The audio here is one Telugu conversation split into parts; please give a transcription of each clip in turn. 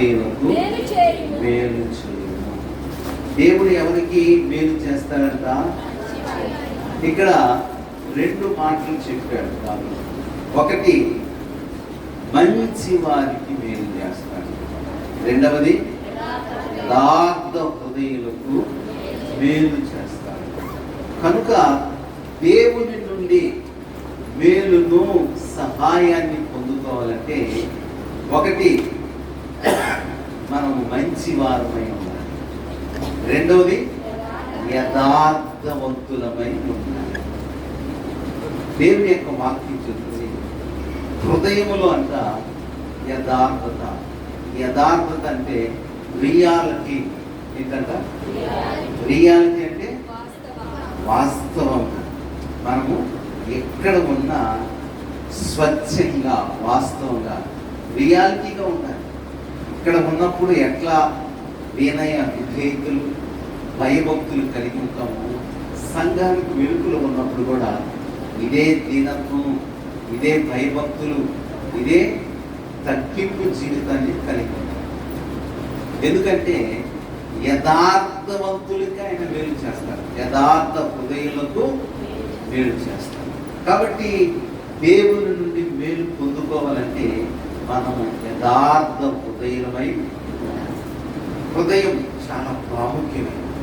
హృదయులకు మేలు చేయు. దేవుడు ఎవరికి మేలు చేస్తాడంట? ఇక్కడ రెండు మాటలు చెప్పాడు కాదు. ఒకటి మంచి వారికి మేలు చేస్తాడు, రెండవది యథార్థ హృదయులకు మేలు చేస్తాడు. కనుక దేవుని నుండి మేలును సహాయాన్ని పొందుకోవాలంటే ఒకటి మనము మంచి వారమై ఉండాలి, రెండవది యథార్థవంతులమై ఉండాలి. దేవుని యొక్క వాక్యం చెప్తుంది హృదయములో అంట యథార్థత. యథార్థత అంటే రియాలిటీ. ఏంటంట? రియాలిటీ అంటే వాస్తవంగా మనము ఎక్కడ ఉన్నా స్వచ్ఛంగా వాస్తవంగా రియాలిటీగా ఉండాలి. ఇక్కడ ఉన్నప్పుడు ఎట్లా వినయ విధేయతలు భయభక్తులు కలిగి ఉంటాము, సంఘానికి వెలుగులో ఉన్నప్పుడు కూడా ఇదే దీనత్వం, ఇదే భయభక్తులు, ఇదే తగ్గింపు జీవితాన్ని కలిగి ఉంటాం. ఎందుకంటే యథార్థవంతులకి ఆయన మేలు చేస్తారు, యథార్థ హృదయులకు మేలు చేస్తారు. కాబట్టి దేవుని నుండి మేలు పొందుకోవాలంటే మనము యథార్థ హృదయమై ఉండాలి. హృదయం చాలా ప్రాముఖ్యమైనది.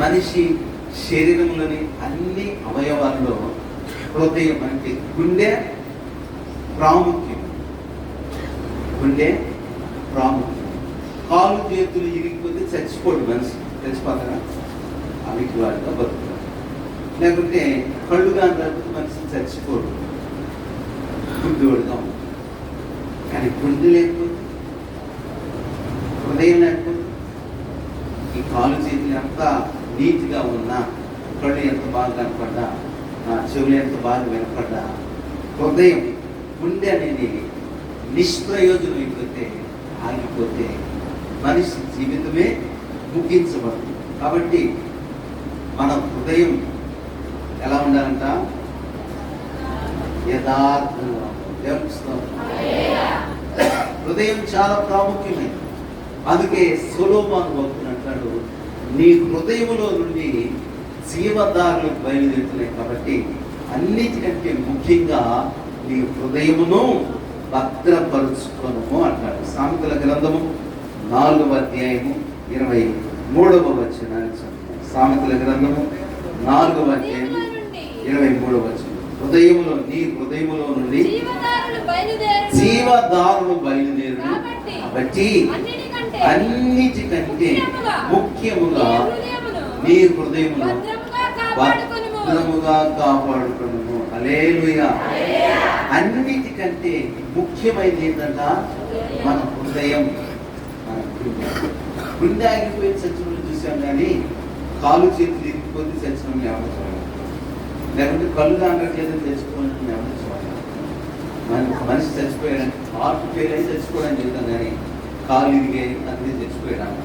మనిషి శరీరంలోని అన్ని అవయవాల్లో హృదయం అంటే గుండె ప్రాముఖ్యం. గుండె ప్రాముఖ్యం. కాలు చేతులు ఇరిగిపోతే చచ్చిపోడు మనిషి, చచ్చిపోతారా? అవికివాడిగా బతుకుతాడు. లేకుంటే కళ్ళుగా లేకపోతే మనిషి చచ్చిపోడు, గుడ్డివాడుగా ఉంటాడు. కానీ గుండె లేకపోతే, హృదయం లేకపోతే ఈ కాలు చేతులు ఎంత నీట్గా ఉన్నా, కళ్ళు ఎంత బాగా కనపడ్డా, చెవులు ఎంత బాగా వినపడ్డా, హృదయం గుండె అనేది నిష్ప్రయోజనం అయిపోతే, ఆగిపోతే మనిషి జీవితమే ముగించబడుతుంది. కాబట్టి మన హృదయం ఎలా ఉండాలంట? యథార్థంగా. హృదయం చాలా ప్రాముఖ్యమైనది. అందుకే సొలొమోను భక్తుడు అంటాడు, నీ హృదయములో నుండి జీవదారులు బయలుదేరుతున్నాయి. కాబట్టి అన్నిటికంటే ముఖ్యంగా నీ హృదయమును భద్రపరుచుకోను అంటాడు. సామెతల గ్రంథము 4వ అధ్యాయము 23వ వచనాన్ని చదువుతాం. సామెతల గ్రంథము 4వ అధ్యాయము 23వ వచనం. హృదయములో, నీ హృదయములో నుండి జీవదారులు బయలుదేరు. కాబట్టి అన్నిటికంటే ముఖ్యముగా నీ హృదయమును భద్రముగా కాపాడుకును. హల్లెలూయా. అన్నిటికంటే ముఖ్యమైనది ఏంటంట? మన హృదయం. మన గుండె ఆగిపోయి చచ్చిన చూసాం, కానీ కాలు చేతులు ఇరిగిపోతే చచ్చిన ఎవరు చూడాలి, లేకుంటే కళ్ళు అందట్లేదని తెచ్చుకోవాలని ఎవరు చూడాలి. మనిషి చచ్చిపోయాడని, హార్ట్ ఫెయిల్ అయి చచ్చిపోవడానికి చెప్తాం, కానీ కాలు ఇరిగాయి అన్నీ చచ్చిపోయాడు,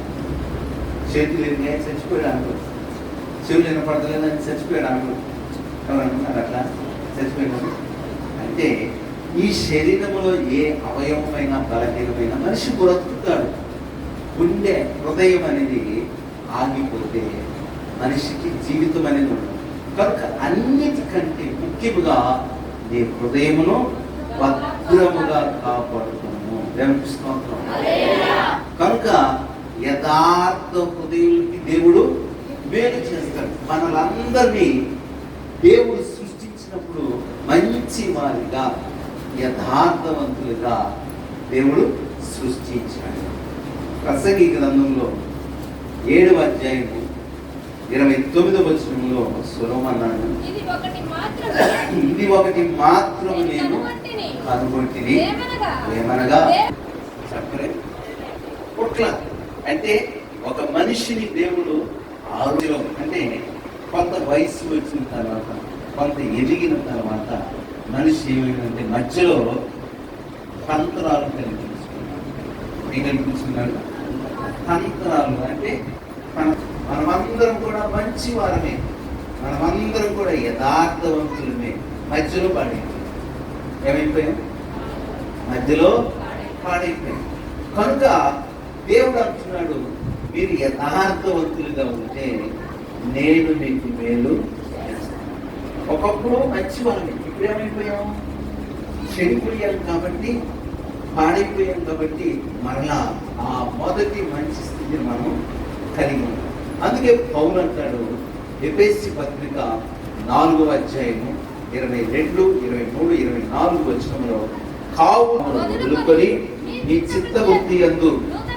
చేతులు ఇరిగాయి చచ్చిపోయాడు, చెవులు వినపడతలేదని చచ్చిపోయాడు. ఎవరు అనుకున్నారు అట్లా చచ్చిపోయాడు? అంటే ఈ శరీరంలో ఏ అవయవమైన బలహీనమైన మనిషి బ్రతుకుతాడు. గుండె, హృదయం అనేది ఆగిపోతే మనిషికి జీవితం అనేది ఉండదు. కనుక అన్నిటికంటే ముఖ్యముగా నీ హృదయమును భద్రముగా కాపాడుకును. దేవునికి స్తోత్రం. కనుక యథార్థ హృదయులకి దేవుడు మేలు చేస్తాడు. మనలందరినీ దేవుడు సృష్టించినప్పుడు మంచి వారిగా, యథార్థవంతులుగా దేవుడు సృష్టించాడు. ప్రసంగి గ్రంథంలో 7వ అధ్యాయము 29వ వచనంలో సొలొమోను అన్నాడు, ఇది ఒకటి మాత్రం నేను కనుగొంటిని, ఏమనగా చెప్పలే పుట్ల. అంటే ఒక మనిషిని దేవుడు ఆరోగ్యం, అంటే కొంత వయసు వచ్చిన తర్వాత, కొంత ఎదిగిన తర్వాత మనిషి ఏమైందంటే మధ్యలో తంత్రాలు కనిపించుకున్నాడు. ఏం కనిపించుకున్నాడు? తంత్రాలు. అంటే మనమందరం కూడా మంచి వారమే, మనమందరం కూడా యథార్థవంతులమే. మధ్యలో పాడైపోయాం. ఏమైపోయాం? మధ్యలో పాడైపోయాం. కనుక దేవుడు అంటున్నాడు, మీరు యథార్థవంతులుగా ఉంటే నేను మీకు మేలు చేస్తాను. ఒకప్పుడు మంచి వాళ్ళని, ఇప్పుడు ఏమైపోయాం? చెడిపోయాం కాబట్టి, పాడైపోయాం కాబట్టి మరలా ఆ మొదటి మంచి స్థితిని మనం కలిగి ఉన్నాం. అందుకే పౌలు అంటాడు ఎఫెసీ పత్రిక 4వ అధ్యాయము 22, 23, 24 వచనంలో, కావు వదులుకొని నీ చిత్తవృత్తి యందు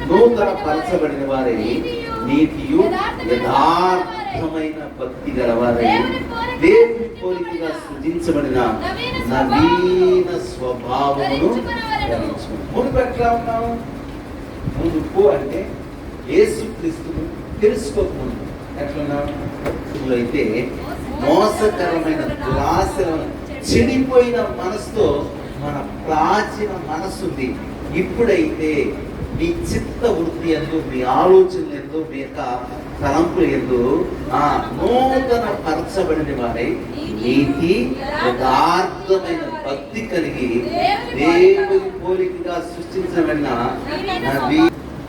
నూతన పరచబడిన వారై నీతియు యథార్థమైన భక్తి గలవారై దేవుని పోలికగా సృజించబడిన నవీన స్వభావమును ధరించుకుని. మునుపు ఎట్లా ఉన్నావు? మునుపు అంటే యేసుక్రీస్తును తెలుసుకోకముందు ఎట్లున్నావు? అయితే మోసకరమైన దురాశలను, చెడిపోయిన మనసుతో మన ప్రాచీన మనస్సుంది. ఇప్పుడైతే మీ చిత్త వృత్తి ఎందు, మీ ఆలోచనలు ఎందు, మీ యొక్క తలంపులు ఎందు నూతన పరచబడిన వారై నీతి యథార్థమైన భక్తి కలిగి దేవుని పోలికగా సృష్టించబడిన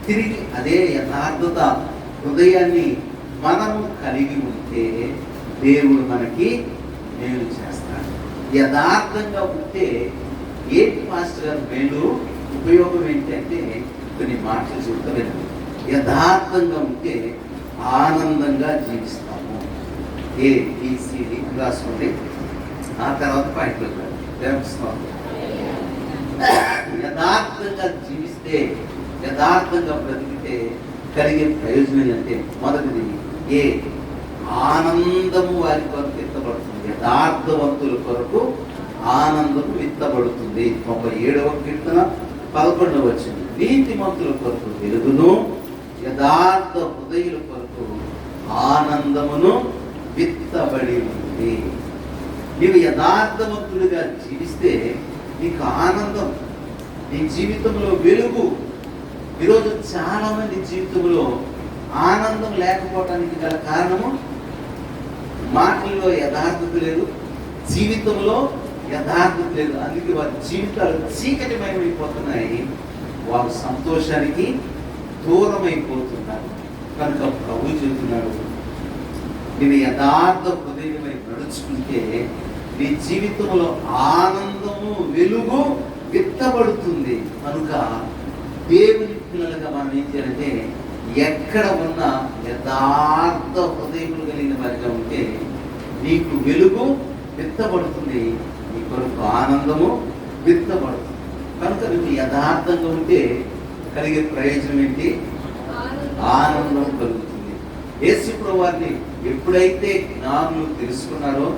తిరిగి అదే యథార్థత హృదయాన్ని మనము కలిగి ఉంటే దేవుడు మనకి మేలు చేస్తాడు. యథార్థంగా ఉంటే ఏంటి మాస్టర్ గారు మేలు ఉపయోగం ఏంటంటే కొన్ని మాటలు చెప్తాను. యథార్థంగా ఉంటే ఆనందంగా జీవిస్తాము. ABCD రాసుకోండి. ఆ తర్వాత పాయింట్లు యథార్థంగా జీవిస్తే, యథార్థంగా బ్రతికితే కలిగే ప్రయోజనం అంటే మొదటిది ఆనందము వారి కొరకు విత్తబడుతుంది. యథార్థవంతుల కొరకు ఆనందము విత్తబడుతుంది. 37వ కీర్తన 11వ వచనం, నీతిమంతుల కొరకు వెలుగును యథార్థ హృదయుల కొరకు ఆనందమును విత్తబడి ఉంది. నీవు యథార్థవంతుడిగా జీవిస్తే నీకు ఆనందం, నీ జీవితంలో వెలుగు. ఈరోజు చాలా మంది జీవితంలో ఆనందం లేకపోవడానికి గల కారణము మాటల్లో యథార్థత లేదు, జీవితంలో యథార్థత లేదు. అందుకే వారి జీవితాలు చీకటిమయమైపోతున్నాయి, వారు సంతోషానికి దూరమైపోతున్నారు. కనుక ప్రభు చెబుతున్నాడు, నేను యథార్థ హృదయమై నడుచుకుంటే నీ జీవితంలో ఆనందము వెలుగు విత్తబడుతుంది. కనుక దేవుని పిల్లలుగా మనం ఏం చేయాలంటే ఎక్కడ ఉన్న యథార్థ హృదయములు కలిగిన వారిగా ఉంటే నీకు వెలుగు విత్తబడుతుంది, నీ కొరకు ఆనందము విత్తబడుతుంది. కనుక నువ్వు యథార్థంగా ఉంటే కలిగే ప్రయోజనం ఏంటి? ఆనందం కలుగుతుంది. యేసుప్రభువు వారిని ఎప్పుడైతే జ్ఞానులు తెలుసుకున్నారో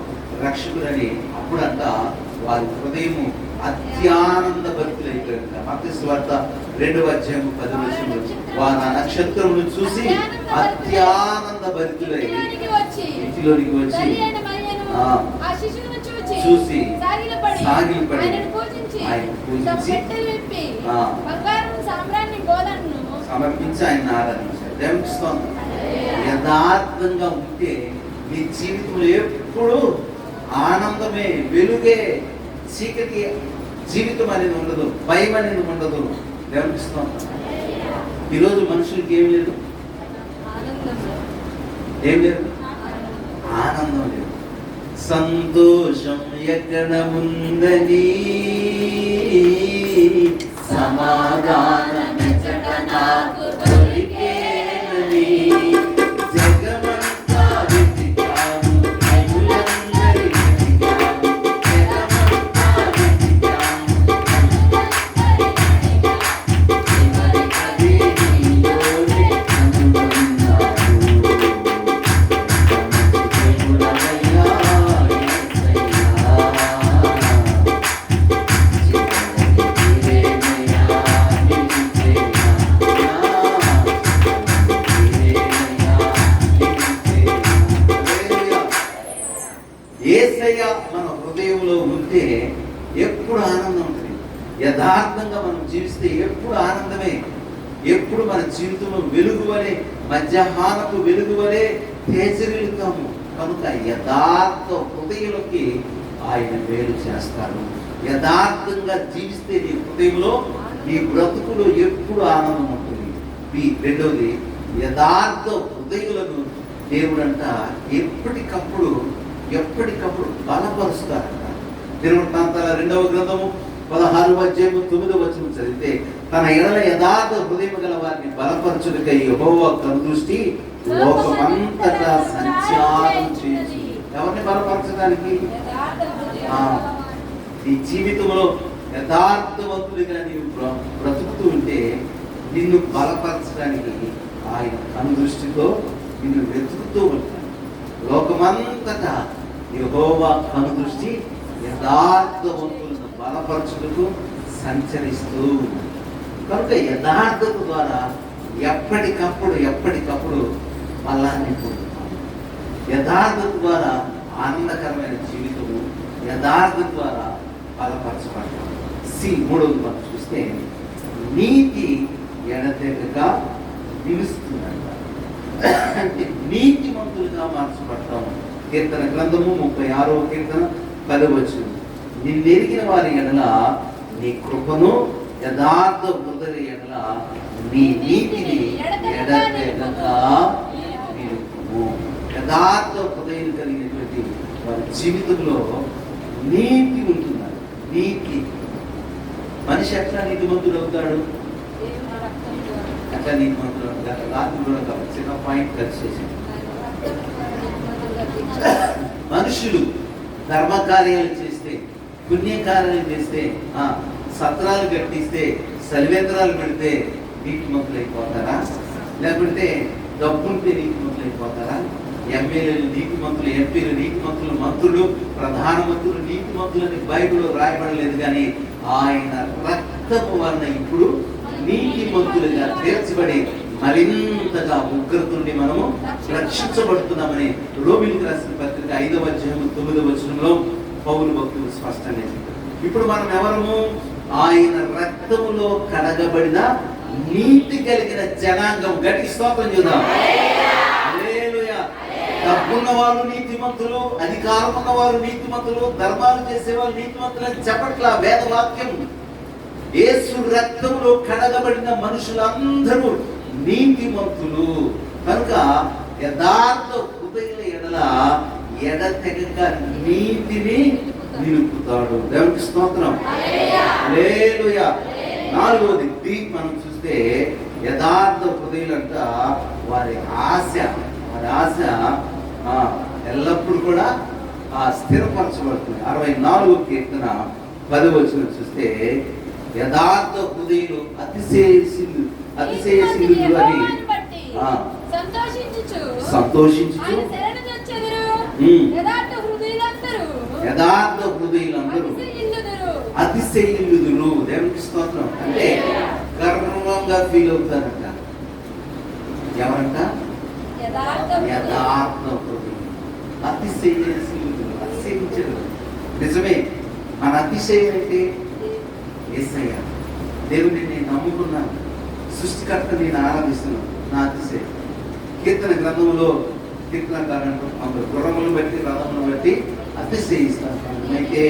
రక్షకులని, అప్పుడంట వారి హృదయము అత్యానంద భక్తులైపోయింది. మత్తయి సువార్త 2వ అధ్యాయం 10వ వచనంలో, వారు ఆ నక్షత్రమును చూసి అత్యానంద భక్తులై ఇంటిలోనికి వచ్చి చూసి సాగిలపడి ఆయన పూజించి సమర్పించి ఆయన ఆరాధించారు. యథార్థంగా ఉంటే నీ జీవితంలో ఎప్పుడు ఆనందమే, వెలుగే, చీకటి జీవితం అనేది ఉండదు, భయం అనేది ఉండదు. గమనిస్తాం. ఈరోజు మనుషులకి ఏం లేదు, ఏం లేదు, ఆనందం లేదు. సంతోషం ఎక్కడ ఉందని, సమాధానం నాకు దొరికేనని జగమంతా వెతికాను, జగులందరి వెతికాను, జగమంతా వెతికాను, చివరికి నీలోనే కనుగొన్నాను. దేవుడవయ్యా యేసయ్యా, యేసయ్య మన హృదయంలో ఉంటే ఎప్పుడు ఆనందం ఉంటుంది. యథార్థంగా మనం జీవిస్తే ఎప్పుడు ఆనందమే, ఎప్పుడు మన జీవితంలో వెలుగువలే, మధ్యాహ్నపు వెలుగువలే తేజరిల్లుతాము. కనుక యథార్థ హృదయులకి ఆయన మేలు చేస్తాడు. యథార్థంగా జీవిస్తే నీ హృదయంలో ఈ బ్రతుకులో ఎప్పుడు ఆనందం ఉంటుంది. రెండవది, యథార్థ హృదయులను దేవుడంట ఎప్పటికప్పుడు బలపరుస్తారంట. దినవృత్తాంతాల 2వ గ్రంథము 16వ అధ్యాయము 9వ వచనం చదివితే, తన ఎడల యథార్థ హృదయం గల వారిని బలపరచుటకై యెహోవా కనుదృష్టి లోకమంతటా సంచారం చేసి. ఎవరిని బలపరచడానికి? నీ జీవితంలో యథార్థవంతుడిగా నీవు బ్రతుకుతూ ఉంటే నిన్ను బలపరచడానికి ఆయన కనుదృష్టితో నిన్ను వెతుకుతూ ఉంటాడు. లోకమంతటా యెహోవా కనుదృష్టి యథార్థవంతులను బలపరచుటకు సంచరిస్తూ. కనుక యథార్థత ద్వారా ఎప్పటికప్పుడు బలాన్ని పొందుతాం. యథార్థత ద్వారా ఆనందకరమైన జీవితము, యథార్థత ద్వారా బలపరచబడతాం. 3వది మనం చూస్తే, నీతి ఎడతెగక నిలుస్తుందంట. అంటే నీతిమంతులుగా మార్చబడతాము. కీర్తన గ్రంథము 36వ కీర్తన 10వ వచనం, నిన్నెరిగిన వారి ఎడల నీ కృపను, యథార్థ హృదయ ఎడల నీ నీతిని ఎడతెగక నిలుపుము. యథార్థ హృదయం కలిగినటువంటి వారి జీవితంలో నీతి ఉంటున్నారు. నీతి. మనిషి ఎట్లా నీతిమంతుడు అవుతాడు? ఎట్లా నీతిమంతుడు అవుతాడు? రాత్రి కూడా చిన్న పాయింట్ కలిసి చేసింది. మనుషులు ధర్మకార్యాలు చేస్తే, పుణ్యకార్యాలు చేస్తే, సత్రాలు కట్టిస్తే, సలివేంద్రాలు పెడితే నీతిమంతులు అయిపోతారా? లేకపోతే డబ్బుంటే నీతిమంతులు అయిపోతారా? ఎమ్మెల్యేలు నీతిమంతులు, ఎంపీలు నీతిమంతులు, మంత్రులు, ప్రధానమంత్రులు నీతిమంతులని బైబిల్లో రాయబడలేదు. కానీ ఆయన రక్తము వలన ఇప్పుడు నీతిమంతులుగా తీర్చబడి మరింతగా ఉగ్రత నుండి మనము రక్షించబడుతున్నామని రోమీయులకు రాసిన పత్రిక 5వ అధ్యాయం 9వ వచనంలో పౌలు భక్తులు స్పష్టంగా చెప్పారు. ఇప్పుడు మనం ఎవరము? ఆయన రక్తములో కడగబడిన నీతి కలిగిన జనాంగం. గట్టి స్తోత్రం చూద్దాం. హల్లెలూయా. డబ్బున్న వాళ్ళు నీతిమంతులు, అధికారం ఉన్న వారు నీతిమంతులు, ధర్మాలు చేసేవాళ్ళు నీతిమంతులు అని చెప్పట్లా వేదవాక్యం. యేసు రక్తంలో కడగబడిన మనుషులందరూ నీతిమంతులు. కనుక యథార్థ హృదయుల ఎడల ఎడతెగక నీతిని నిలుపుతాడు. దేవునికి స్తోత్రం. హల్లెలూయా. 4వది మనం చూస్తే, యథార్థ హృదయులంట వారి ఆశ ఎల్లప్పుడూ కూడా స్థిరపరచబడుతుంది. 64వ కీర్తన 10వ వచనం చూస్తే, యథార్థ హృదయులు అతిశయశీలుడు అని సంతోషించుచు యథార్థ హృదయులందరూ అతిశయులుదురు. దేవునికి స్తోత్రం. అంటే గర్వంగా ఫీల్ అవుతారంట. ఎవరంట? యథార్థ హృదయం. అతిశయశీలుదురు, అతిశయించరు. నిజమే. మన అతిశయం అంటే యేసయ్య. దేవుడిని నేను నమ్ముకున్నాను, సృష్టికర్త నేను ఆరాధిస్తున్నాను, నా అతిశయం. కీర్తన గ్రంథంలో కీర్తనకారుడు అందరూ గుర్రములను బట్టి, రథములను బట్టి అతిశయిస్తాను. అయితే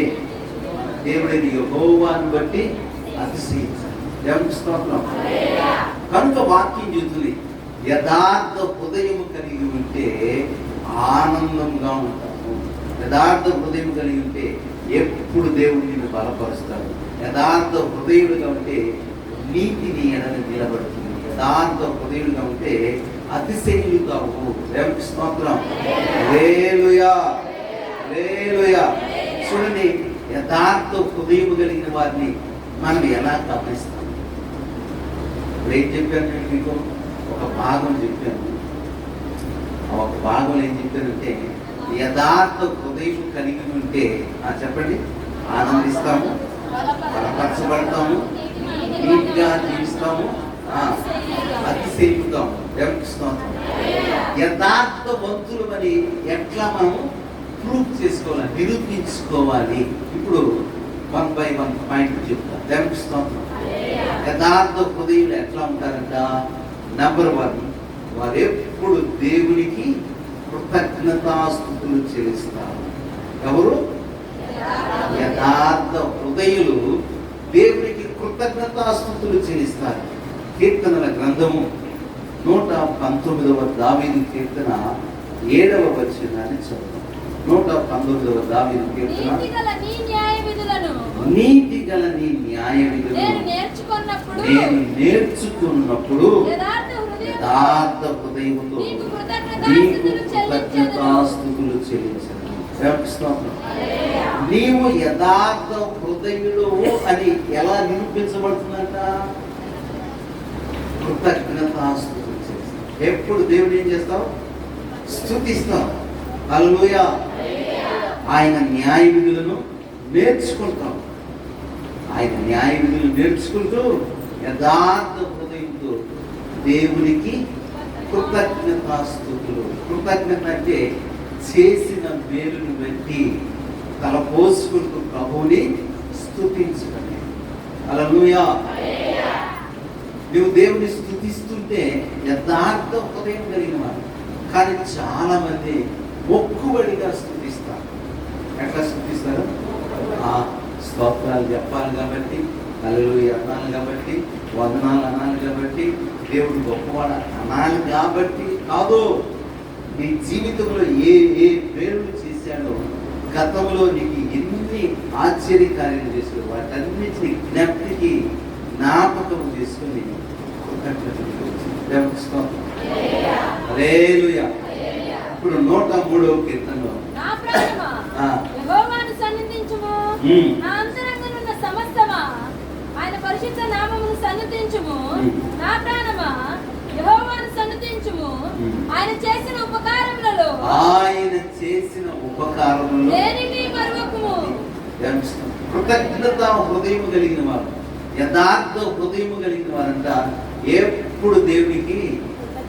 దేవుడిని యెహోవాను బట్టి అతిశయించాలి. దేవునికి స్తోత్రం. కనుక వాక్యం చెబుతుంది, యథార్థ హృదయము కలిగి ఉంటే ఆనందంగా ఉంటాము. యథార్థ హృదయం కలిగి ఉంటే ఎప్పుడు దేవుడు నిన్ను బలపరుస్తాడు. యథార్థ హృదయుడుగా ఉంటే నీతిని ఎడల నిలబడుతుంది. యథార్థ హృదయుడుగా ఉంటే అతిశయులు కావు. దేవునికి స్తోత్రం. హల్లెలూయా. హల్లెలూయా. చూడండి, యథార్థ హృదయము కలిగిన వారిని మనం ఎలా గమనిస్తాం? ఇప్పుడు ఏం చెప్పాను నేను మీకు? ఒక భాగం చెప్పాను. ఒక భాగంలో ఏం చెప్పానంటే, యథార్థ హృదయం కలిగి ఉంటే చెప్పండి, ఆనందిస్తాము, బలపరచబడతాము, నీట్గా జీవిస్తాము, అతిశయిస్తాము. యథార్థవంతులు మరి ఎట్లా మనం ప్రూవ్ చేసుకోవాలి, నిరూపించుకోవాలి? ఇప్పుడు 1 by 1 పాయింట్ చెప్తాం. దేవునికి స్తోత్రం. యథార్థ హృదయులు ఎట్లా ఉంటారంట? నెంబర్ 1, వారు ఎప్పుడు దేవునికి కృతజ్ఞతాస్తుతులు చెల్లిస్తారు. ఎవరు? యథార్థ హృదయులు దేవునికి కృతజ్ఞతాస్తుతులు చెల్లిస్తారు. కీర్తనల గ్రంథము 119వ దావీదు కీర్తన 7వ వచనాన్ని చదువు. 119వ దావీదు కీర్తన. నీతి గల నీ న్యాయ విధులను నేను నేర్చుకున్నప్పుడు యథార్థ హృదయముతో నీకు కృతజ్ఞతాస్తుతులు చెల్లించాను. నీవు యథార్థ హృదయుడు అని ఎలా నిరూపించబడుతుందంట? కృతజ్ఞతాస్తుతులు చేస్తావు. ఎప్పుడు దేవుడు ఏం చేస్తావు? స్తుతిస్తావు. హల్లెలూయా. ఆయన న్యాయ విధులను నేర్చుకుంటాం. ఆయన న్యాయ విధులు నేర్చుకుంటూ యథార్థ హృదయంతో దేవునికి కృతజ్ఞతాస్తుతులు. కృతజ్ఞత అంటే చేసిన మేలును బట్టి తలపోసుకుంటూ ప్రభువుని స్తుతించడమే. హల్లెలూయా. నువ్వు దేవుని స్తుతిస్తుంటే యథార్థ హృదయం కలిగిన వారు. కానీ చాలా మంది మొక్కుబడిగా స్తుతిస్తారు. ఎట్లా స్తుతిస్తారు? స్తోత్రాలు చెప్పాలి కాబట్టి, హల్లెలూయా అనాలి కాబట్టి, వందనాలు అనాలి కాబట్టి, దేవుడు గొప్పవాడు అనాలి కాబట్టి కాదు. నీ జీవితంలో ఏ ఏ పేర్లు చేశాడో, గతంలో నీకు ఎన్ని ఆశ్చర్యకార్యాలు చేశాడో వాటన్నిటిని జ్ఞప్తికి జ్ఞాపకం చేసుకుని హల్లెలూయా. ఇప్పుడు 103వ కీర్తనలో ఆయన పరిశుద్ధ నామమును సన్నుతించుము. నా ప్రాణమా యెహోవాను సన్నుతించుము. ఆయన చేసిన ఉపకారములలో దేనిని మరువకుము. కృతజ్ఞత హృదయం కలిగిన వారు, యథార్థ హృదయం కలిగిన వారంట ఎప్పుడు దేవునికి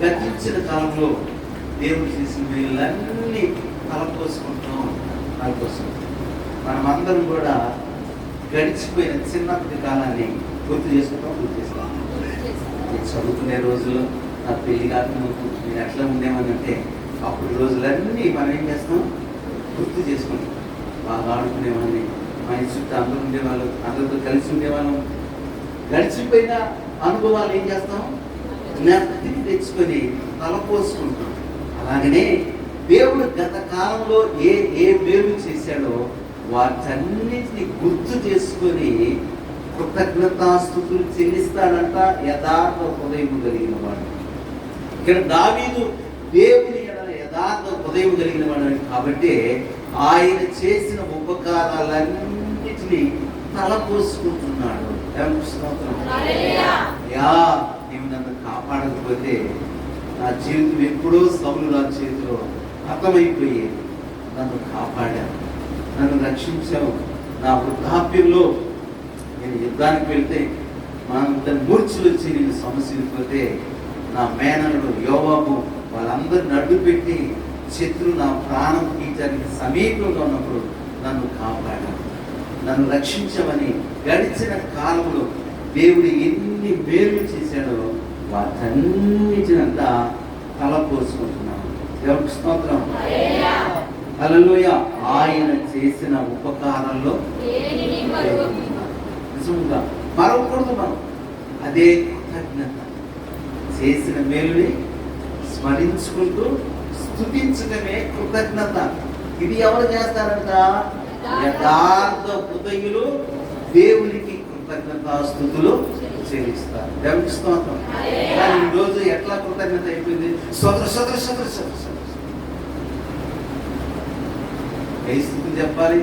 గతించిన కాలంలో దేవుడు చేసిన వీళ్ళన్నీ తలపోసుకుంటాం. మనమందరం కూడా గడిచిపోయిన చిన్నప్పటి కాలాన్ని గుర్తు చేసుకుంటాం. చదువుకునే రోజుల్లో నా పెళ్లి కాకముందు నేను ఎట్లా ఉండేవానంటే, అప్పుడు రోజులన్నీ మనం ఏం చేస్తాం? గుర్తు చేసుకుంటాం. బాగా ఆడుకునేవాడిని, మా ఇంటి చుట్టూ అందరూ ఉండేవాళ్ళు, అందరితో కలిసి ఉండేవాళ్ళం. గడిచిపోయిన అనుభవాలు ఏం చేస్తాం? జ్ఞప్తిని తెచ్చుకొని తలపోసుకుంటాం. అలాగనే దేవుడు గత కాలంలో ఏ ఏ మేలు చేశాడో వాటన్నిటిని గుర్తు చేసుకొని కృతజ్ఞతాస్తుతులు చెల్లిస్తాడంట యథార్థ హృదయం కలిగిన వాడు. ఇక్కడ దావీదు దేవుని యథార్థ హృదయం కలిగిన వాడు కాబట్టి ఆయన చేసిన ఉపకారాలన్నిటినీ తలపోసుకుంటున్నాడు. నీవు నన్ను కాపాడకపోతే నా జీవితం ఎప్పుడో సౌలు నా చేతిలో అర్థమైపోయేది. నన్ను కాపాడావు, నన్ను రక్షించావు. నా వృద్ధాప్యంలో నేను యుద్ధానికి వెళ్తే మన మూర్ఛలు వచ్చి నేను సమస్యపోతే నా మేననుడు యోవాబు వాళ్ళందరిని అడ్డు పెట్టి శత్రువు నా ప్రాణం తీయడానికి సమీపంలో ఉన్నప్పుడు నన్ను కాపాడావు, నన్ను రక్షించమని గడిచిన కాలంలో దేవుడు ఎన్ని మేలు చేశాడో వాటన్నిటినంతా తలపోసుకుంటున్నాను. దేవుడికి స్తోత్రం. హల్లెలూయా. ఆయన చేసిన ఉపకారంలో నిజంగా మరొకూడదు మనం. అదే కృతజ్ఞత. చేసిన మేలుని స్మరించుకుంటూ స్తుతించడమే కృతజ్ఞత. ఇది ఎవరు చేస్తారంట? యథార్థ హృదయులు దేవునికి కృతజ్ఞతాస్తుతులు చెల్లిస్తారు. దేవునికి స్తోత్రం. కానీ ఈ రోజు ఎట్లా కృతజ్ఞత అయిపోయింది? స్తోత్ర స్తోత్ర స్తోత్ర స్తోత్ర ఏ స్థితి చెప్పాలి?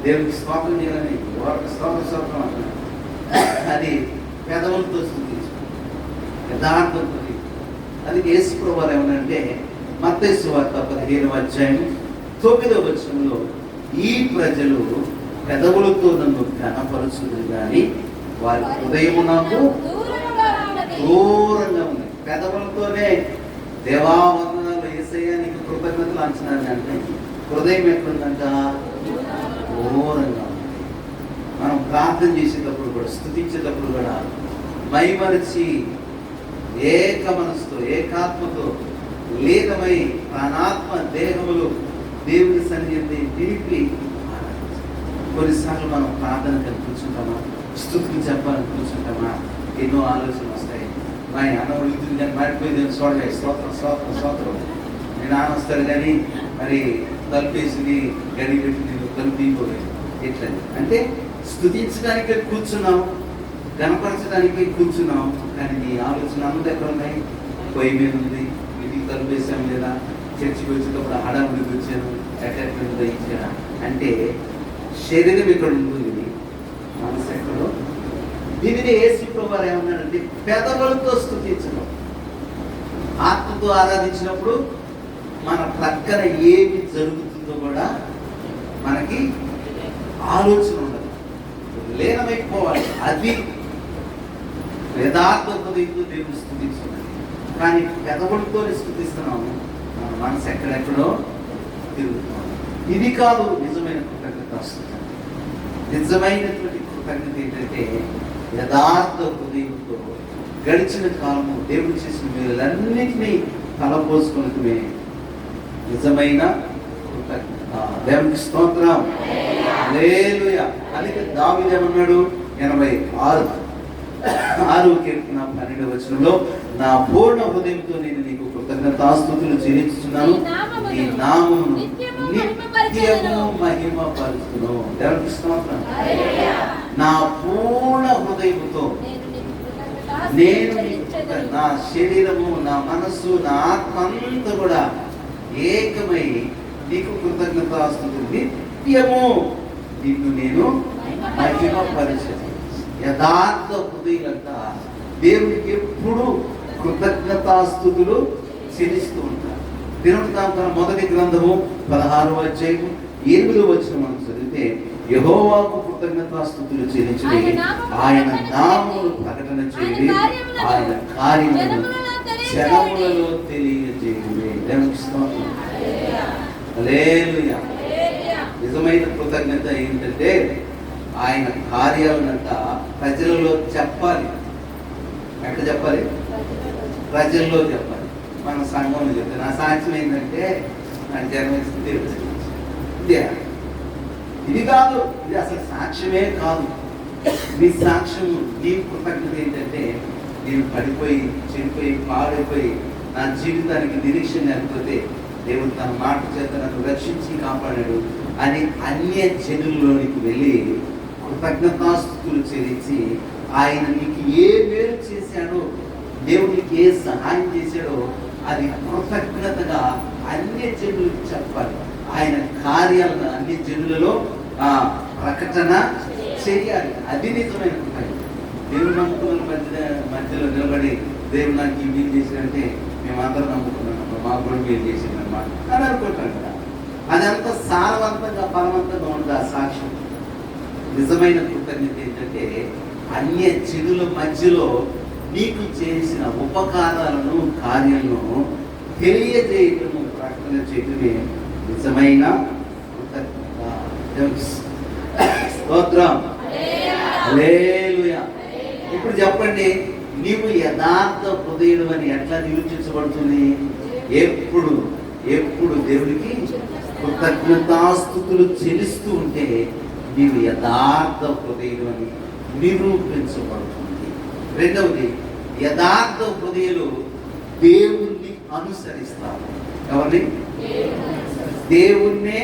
దేవునికి స్తోత్రం చేయాలని వారికి స్తోత్ర స్తోత్రం అంటున్నారు. అది పెదవులతో స్థుతించు, యథార్థంతో. అది యేసు ప్రభువు ఏమనంటే మత్తయి సువార్త 15వ అధ్యాయం 9వ వచనంలో, ఈ ప్రజలు పెదవులతో నన్ను ఘనపరచుదురు కానీ వారి హృదయము నాకు దూరంగా ఉంది. పెదవులతోనే దేవావందనాలు యేసయ్యా నీకు కృతజ్ఞతలు అంచనాలు అంటే హృదయం ఎట్లుందంట? దూరంగా ఉంది. మనం ప్రార్థన చేసేటప్పుడు కూడా, స్తుతించేటప్పుడు కూడా మైమరిచి ఏక మనసుతో ఏకాత్మతో లీనమై ప్రాణాత్మ దేహములు దేవుని సన్నిధిని నిలిపి కొన్నిసార్లు మనం ప్రార్థన కల్పించుకుంటామా? స్థుతులు చెప్పాలని కూర్చుంటామా ఎన్నో ఆలోచనలు వస్తాయి. మా అన్న ఉడుగుతుంది కానీ మారిపోయింది చూడలే, స్తోత్రం స్తోత్రం స్తోత్రం. నేను నాన్న వస్తాడు కానీ మరి తలుపేసి గడి పెట్టి నేను తలుపు తీయకూడదు. ఎట్లా అంటే స్తుతించడానికి కూర్చున్నాం, గణపరచడానికి కూర్చున్నాం, కానీ నీ ఆలోచన అంతా ఎక్కడ ఉన్నాయి? పొయ్యి మీద ఉంది, ఇంటికి తలుపేసాం లేదా, చర్చికి వచ్చేటప్పుడు హడావుడికి వచ్చాను, ఎక్కడ దయించాను అంటే శరీరం ఇక్కడ ఉంటుంది, మనసు ఎక్కడో. దీనిని యేసు ప్రభువు ఏమన్నాడంటే పెదవులతో స్తుతించడం. ఆత్మతో ఆరాధించినప్పుడు మన ప్రక్కన ఏమి జరుగుతుందో కూడా మనకి ఆలోచన ఉండదు, లీనమైపోవాలి. అది యథార్థ హృదయంతో దేవుని స్తుతించున్నాం. కానీ పెదవులతో స్తుతిస్తున్నాము, మన మనసు ఎక్కడెక్కడో తిరుగుతున్నాం. ఇది కాదు నిజమైన కృతజ్ఞతాస్తుతి. నిజమైనటువంటి కృతజ్ఞత ఏంటంటే యథార్థ హృదయంతో గడిచిన కాలము దేవుడు చేసిన మేలన్నింటినీ తలపోసుకున్నట్టుమే నిజమైన కృతజ్ఞత. దేవునికి స్తోత్రం, హల్లెలూయా. అందుకే దావీదు ఏమన్నాడు? 86 కీర్తన 12వ వచనంలో, నా పూర్ణ హృదయంతో నేను నీకు కృతజ్ఞతాస్తుతులు చెల్లించుచున్నాను, నీ నామమును నిత్యము మహిమపరుచును. దేవునికి స్తోత్రం. నా పూర్ణ హృదయముతో నేను నా శరీరము, నా మనస్సు, నా ఆత్మ అంతా కూడా ఏకమై నీకు కృతజ్ఞతాస్తుతులు నిత్యము నిన్ను నేను మహిమపరచను. యథార్థ హృదయులంట దేవునికి ఎప్పుడు కృతజ్ఞతాస్తుతులు చెల్లిస్తూ ఉంటారు. దినవృత్తాంతాల మొదటి గ్రంథము 16వ అధ్యాయము 8వ వచనం మనం చదివితే, యెహోవాకు కృతజ్ఞతాస్తుతులు చెల్లించుడి, ఆయన నామమును ప్రకటన చేయుడి, ఆయన కార్యములను జనములలో తెలియజేయుడి. దేవునికి స్తోత్రం, హల్లెలూయా. నిజమైన కృతజ్ఞత ఏంటంటే ఆయన కార్యాలనంతా ప్రజలలో చెప్పాలి. ఎక్కడ చెప్పాలి? ప్రజల్లో చెప్పాలి. మన సంఘంలో చెప్తే నా సాక్ష్యం ఏంటంటే నాకు జన్మనిస్తుంది ఇదే. ఇది కాదు, ఇది అసలు సాక్ష్యమే కాదు. నీ సాక్ష్యం, నీ కృతజ్ఞత ఏంటంటే నేను పడిపోయి చెడిపోయి పాడైపోయి నా జీవితానికి నిరీక్షణ లేకపోతే దేవుడు తన మాట చేత నన్ను రక్షించి కాపాడాడు అని అన్య జనుల్లోనికి వెళ్ళి కృతజ్ఞతాస్తుతులు చెల్లించి ఆయన నీకు ఏ మేలు చేశాడో, దేవుడు నీకు ఏ సహాయం చేశాడో అది కృతజ్ఞతగా అన్య జనులకు చెప్పాలి. ఆయన కార్యాలను అన్ని జనులలో ప్రకటన చేయాలి. అది నిజమైన కృతజ్ఞత. దేవుడు నమ్ముకున్న మధ్యలో నిలబడి దేవుడు నాకు ఈ మేలు చేశాడంటే మేమందరం నమ్ముకున్నాం, మాకు కూడా మేలు చేసిందన్నమాట అని అనుకుంటాం కదా. అదంతా సారవంతంగా బలవంతంగా ఉండదు ఆ సాక్ష్యం. నిజమైన కృతజ్ఞత ఏంటంటే అన్య జనుల మధ్యలో నీకు చేసిన ఉపకారాలను కార్యాలను తెలియజేయటము, ప్రకటన చేయటమే నిజమైన కృతజ్ఞత. స్తోత్రం, హల్లెలూయా. ఇప్పుడు చెప్పండి, నీవు యథార్థ హృదయుడు అని ఎట్లా నిరూపించబడుతుంది? ఎప్పుడు ఎప్పుడు దేవుడికి కృతజ్ఞతాస్తుతులు చెల్లిస్తూ ఉంటే నీవు యథార్థ హృదయుడు అని నిరూపించబడుతుంది. రెండవది, యథార్థ హృదయులు దేవుణ్ణి అనుసరిస్తారు. ఎవరిని? దేవుణ్ణే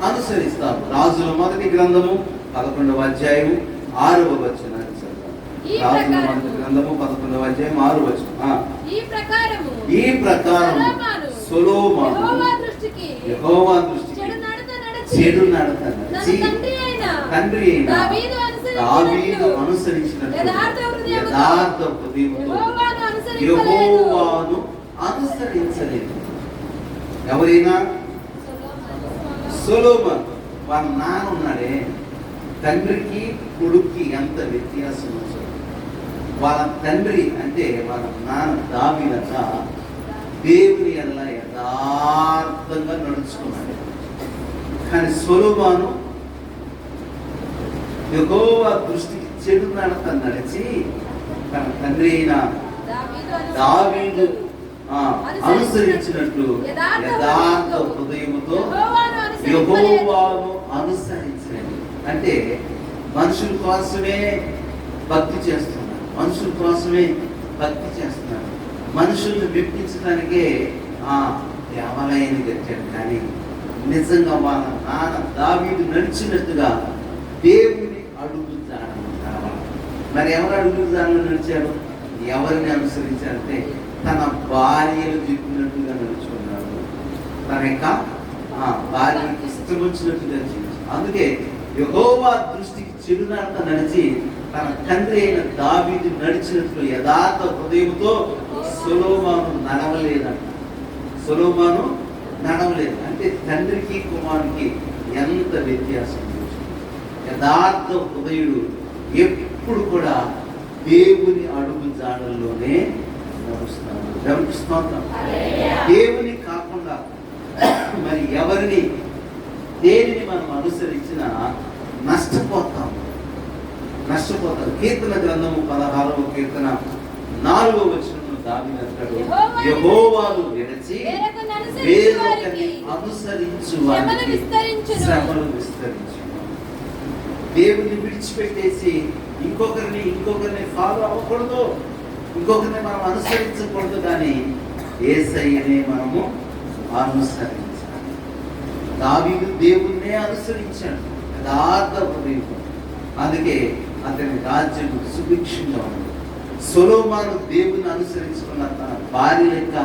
అనుసరిస్తారు. రాజుల మొదటి గ్రంథము 11వ అధ్యాయము 6వ వచనాన్ని చదువుతాం. రాజుల మొదటి గ్రంథము 11వ అధ్యాయం 6వ వచనం. ఈ ప్రకారం సొలొమోను యెహోవా దృష్టికి చెడు నడత నడిచి తండ్రి అయిన దావీదు అనుసరించినట్టు యథార్థ హృదయముతో యెహోవాను అనుసరించలేదు. ఎవరైనా? సొలొమోను. వాళ్ళ నాన్న ఉన్నాడే, తండ్రికి కొడుక్కి ఎంత వ్యత్యాసం వచ్చింది. వాళ్ళ తండ్రి అంటే వాళ్ళ నాన్న దావీదంట దేవుని ఎడల యథార్థంగా నడుచుకున్నాడు. కానీ సొలొమోను యెహోవా దృష్టికి చెడు నడత నడిచి తన తండ్రి అయిన దావీదు అనుసరించినట్లు యథార్థ హృదయముతో యెహోవాను అనుసరించలేదు. అంటే మనుషుల కోసమే భక్తి చేస్తున్నారు, మనుషుల కోసమే భక్తి చేస్తున్నారు, మనుషుల్ని మెప్పించడానికే దేవాలయాన్ని కట్టాడు. కానీ నిజంగా వాళ్ళ నాన్న దావీదు నడిచినట్టుగా దేవుని అడుగు జాడలు నడవాలి. మరి ఎవరు అడుగు జాడలు నడిచాడు? ఎవరిని అనుసరించారంటే తన భార్యలు చెప్పినట్టుగా నడుచుకున్నాడు, తన యొక్క భార్యకి ఇష్టం వచ్చినట్టుగా జీవించాడు. అందుకే యెహోవా దృష్టికి చెడునడత నడిచి తన తండ్రి అయిన దావీదు నడిచినట్లు యథార్థ హృదయంతో సొలొమోను నడవలేదంట. సొలొమోను నడవలేదు అంటే తండ్రికి కుమారునికి ఎంత వ్యత్యాసం. యథార్థ హృదయుడు ఎప్పుడు కూడా దేవుని అడుగు జాడల్లోనే నడుస్తాడు. దేవుని కాకుండా మరి ఎవరిని దేనిని మనం అనుసరించినా నష్టపోతాం. కీర్తన గ్రంథము 16వ కీర్తన 4వ వచనంలో దావీదు అంటాడు, యెహోవాను విడిచి వేరొకరిని అనుసరించు వారికి శ్రమలు విస్తరించు. దేవుని విడిచిపెట్టేసి ఇంకొకరిని ఫాలో అవ్వకూడదు, ఇంకొకరిని మనం అనుసరించకూడదు. కానీ యేసయ్యనే మనము అనుసరించాలి. దావీదు దేవుణ్ణే అనుసరించాడు యథార్థ హృదయంతో. అందుకే అతని రాజ్యం సుభిక్షంగా ఉంది. సొలొమోను దేవుని అనుసరించుకున్న తన భార్య యొక్క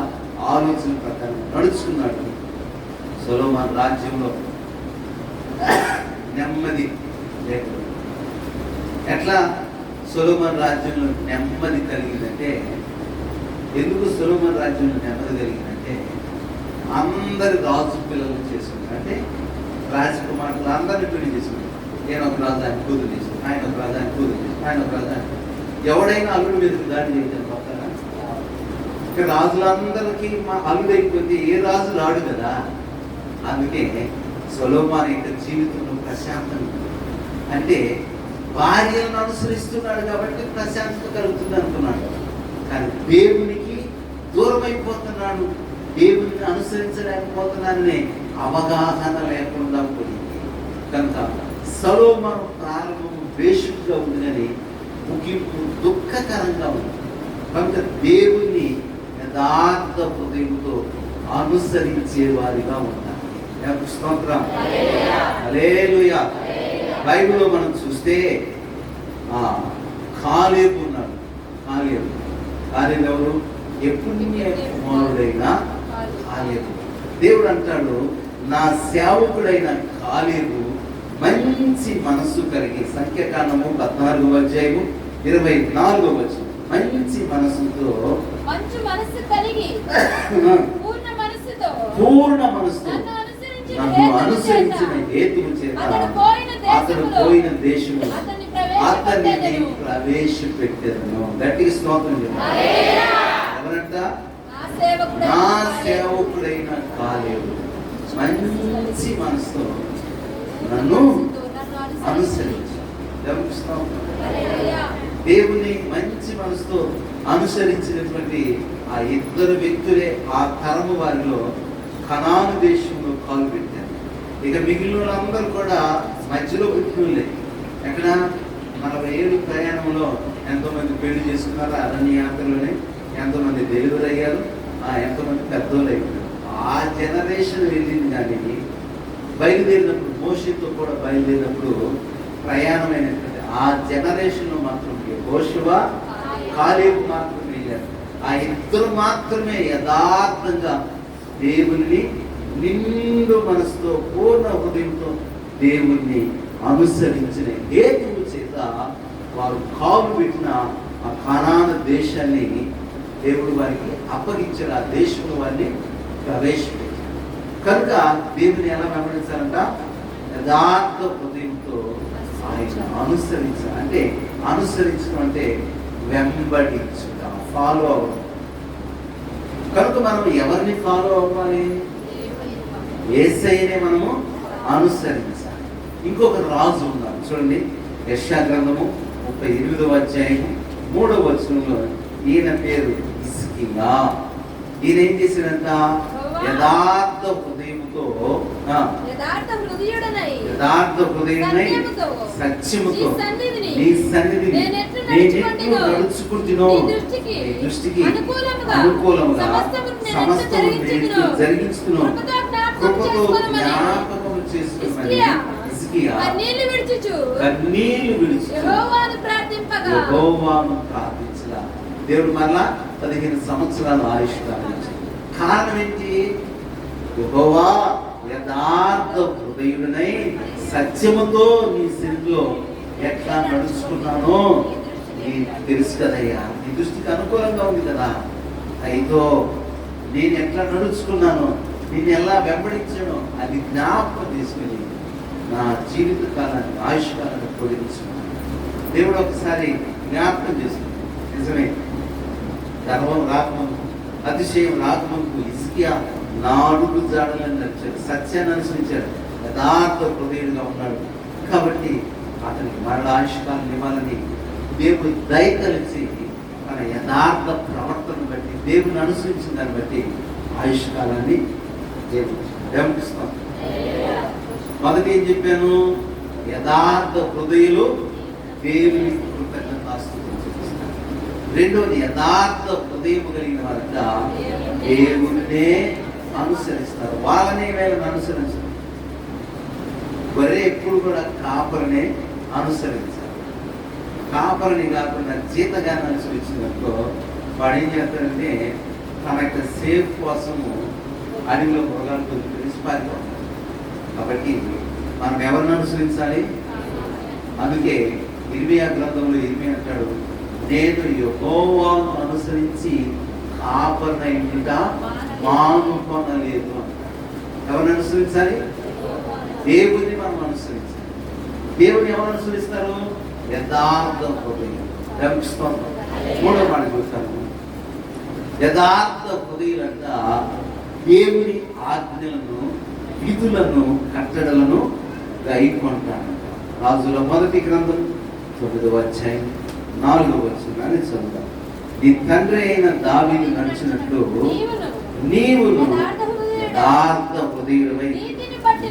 ఆలోచన ప్రకారం నడుచుకున్నాడు. సొలొమోను రాజ్యంలో నెమ్మది లేకుండా. ఎట్లా సొలొమోను రాజ్యంలో నెమ్మది కలిగిందంటే, ఎందుకు సొలొమోను రాజ్యంలో నెమ్మది కలిగిందంటే అందరి రాజు పిల్లలు చేసుకుంటారు. అంటే రాజకుమారులు అందరినీ పెళ్లి చేసుకుంటారు. నేను ఒక రాజు ఆయన కూతురు చేశాను, ఆయన ఒక రాజు ఆయన కూతురు చేశాను, ఆయన ఒక రాజు ఆయన. ఎవడైనా అల్లుడు మీదకి దాడి చేశాను పక్కన. ఇక రాజులందరికీ మా అల్లుడు అయిపోతే ఏ రాజు రాడు కదా. అందుకే సొలొమోను యొక్క జీవితంలో ప్రశాంతం అంటే భార్యను అనుసరిస్తున్నాడు కాబట్టి ప్రశాంతత కలుగుతుంది అనుకున్నాడు. కానీ దేవునికి దూరం అయిపోతున్నాడు, దేవుని అనుసరించలేకపోతున్నాడనే అవగాహన లేకుండా పోయింది. కనుక సొలొమోను ప్రారంభం బేషుగ్గా ఉంది కానీ ముగింపు దుఃఖకరంగా ఉంది. కనుక దేవుణ్ణి యథార్థ హృదయంతో అనుసరించే వారిగా ఉండాలి. స్తోత్రం, హల్లెలూయా. బైబిల్లో మనం చూస్తే కాలేబు ఉన్నాడు. కాలేబు ఎవరు? యెఫున్నె కుమారుడైన కాలేబు. దేవుడు అంటాడు, నా సేవకుడైన కాలేబు మంచి మనస్సు కలిగి. సంఖ్యాకాండము 14వ అధ్యాయము 24వ వచనం. మంచి మనస్సుతో పూర్ణ మనస్సుతో నన్ను అనుసరించిన హేతువు చేత అతడు పోయిన దేశము అతన్ని ప్రవేశపెట్టెదను. గట్టిగా స్తోత్రం చెప్పండి. ఎవరంట? నా సేవకుడైన కాలేబు మంచి మనసుతో నన్ను అనుసరించు. దేవుని మంచి మనసుతో అనుసరించినటువంటి ఆ ఇద్దరు వ్యక్తులే ఆ తరము వారిలో కనాను దేశంలో కాలు పెట్టారు. ఇక మిగిలిన వాళ్ళందరూ కూడా మధ్యలో పుట్టినోళ్ళే. ఎక్కడ 40 ఏళ్ళ ప్రయాణంలో ఎంతోమంది పెళ్లి చేసుకున్నారు, అరణ్య యాత్రలోనే ఎంతోమంది డెలివరీ అయ్యారు, ఎంతోమంది పెద్దోళ్ళు అయిపోయారు. ఆ జనరేషన్ వెళ్ళింది. కానీ బయలుదేరినప్పుడు మోషేతో కూడా బయలుదేరినప్పుడు ప్రయాణమైనటువంటి ఆ జనరేషన్లో మాత్రం యెహోషువ కాలేబు మాత్రమే వెళ్ళారు. ఆ ఇద్దరు మాత్రమే యథార్థంగా దేవుని నిండు మనసుతో పూర్ణ హృదయంతో దేవుణ్ణి అనుసరించిన హేతువు చేత వారు కాలు పెట్టిన ఆ కనాను దేశాన్ని దేవుడు వారికి అప్పగించారు. ఆ దేశంలో వారిని ప్రవేశపెట్టారు. కనుక దేవుని ఎలా వెంబడించాలంట? యథార్థ హృదయంతో ఆయన అనుసరించాలి. అంటే అనుసరించడం అంటే వెంబడించుట, ఫాలో అవ్వడం. కనుక మనం ఎవరిని ఫాలో అవ్వాలి? యేసయ్యనే మనము అనుసరించాలి. ఇంకొక రాజు ఉన్నారు చూడండి, యెషయా గ్రంథము 38వ అధ్యాయం 3వ వచనంలో ఈయన పేరు హిజ్కియా. ఈయన ఏం చేశాడంట? యథార్థ హృదయముతో యథార్థ హృదయుడనై సత్యముతో నీ సన్నిధిని నడుచుకొంటినో, నడుచుకుంటున్నో నీ దృష్టికి అనుకూలముగా సమస్తము నేను జరిగించుతున్నో కృపతో జ్ఞాపకము చేసుకోమని హిజ్కియా కన్నీళ్లు విడిచుచు యెహోవాను ప్రార్థించగా దేవుడు మరలా 15 సంవత్సరాలు ఆయుష్కాలం ఇచ్చాడు. కారణం ఏంటి? యెహోవా యథార్థ హృదయుడనై సత్యముతో నీ సన్నిధిలో ఎట్లా నడుచుకున్నానో నీకు తెలుసు కదయ్యా. నీ దృష్టికి అనుకూలంగా ఉంది కదా. అయితే నేను ఎట్లా నడుచుకున్నానో, నేను ఎలా వెంబడించానో అది జ్ఞాపకం తీసుకుని నా జీవిత కాలాన్ని ఆయుష్కాలాన్ని పొడిగించుకున్నాను. దేవుడు ఒకసారి జ్ఞాపకం చేసుకున్నాడు. నిజమే, గర్వం రాకముందు, అతిశయం రాకముందు హిజ్కియా 4 జాడలను నడిచాడు, సత్యాన్ని అనుసరించాడు, యథార్థ హృదయుడుగా ఉన్నాడు. కాబట్టి అతనికి మరణ ఆయుష్కాలం ఇవ్వాలని దేవుడు దయ కలిసి తన యథార్థ ప్రవర్తన బట్టి, దేవుని అనుసరించిన దాన్ని బట్టి ఆయుష్కాలాన్ని దేవుడు గమనిస్తాం. మొదటి ఏం చెప్పాను? యథార్థ హృదయులు దేవుని కృతజ్ఞతాస్తుతులు చూపిస్తారు. రెండోది, యథార్థ హృదయం కలిగిన వారంతా దేవుడినే అనుసరిస్తారు. వాళ్ళనే వీళ్ళని అనుసరించారు. గొర్రె ఎప్పుడు కూడా కాపరినే అనుసరించారు. కాపరిని కాకుండా జీతగాన్ని అనుసరించినప్పుడు వాడు ఏం చేస్తాడంటే తన యొక్క సేఫ్ కోసము అడవిలో మృగాలు దొరికి పారిపోతాడు. కాబట్టి మనం ఎవరిని అనుసరించాలి? అందుకే ఇర్మియా గ్రంథంలో ఇర్మియా అంటాడు, నేను యెహోవాను అనుసరించి కాపరినై ఉండుట మానుకొనలేదు అంటాడు. ఎవరిని అనుసరించాలి? దేవుడిని మనం అనుసరించాలి. దేవుని ఎవరు అనుసరిస్తారు? యథార్థ హృదయం. మూడో మాట చూస్తాను, యథార్థ హృదయులంట దేవుని ఆజ్ఞలను, విధులను, కట్టడలను గైకొంటారు. రాజుల మొదటి గ్రంథం 9వ అధ్యాయం 4వ వచనాన్ని చదువుతాం. నీ తండ్రి అయిన దావీదు నడిచినట్లు నీవును యథార్థ హృదయుడవై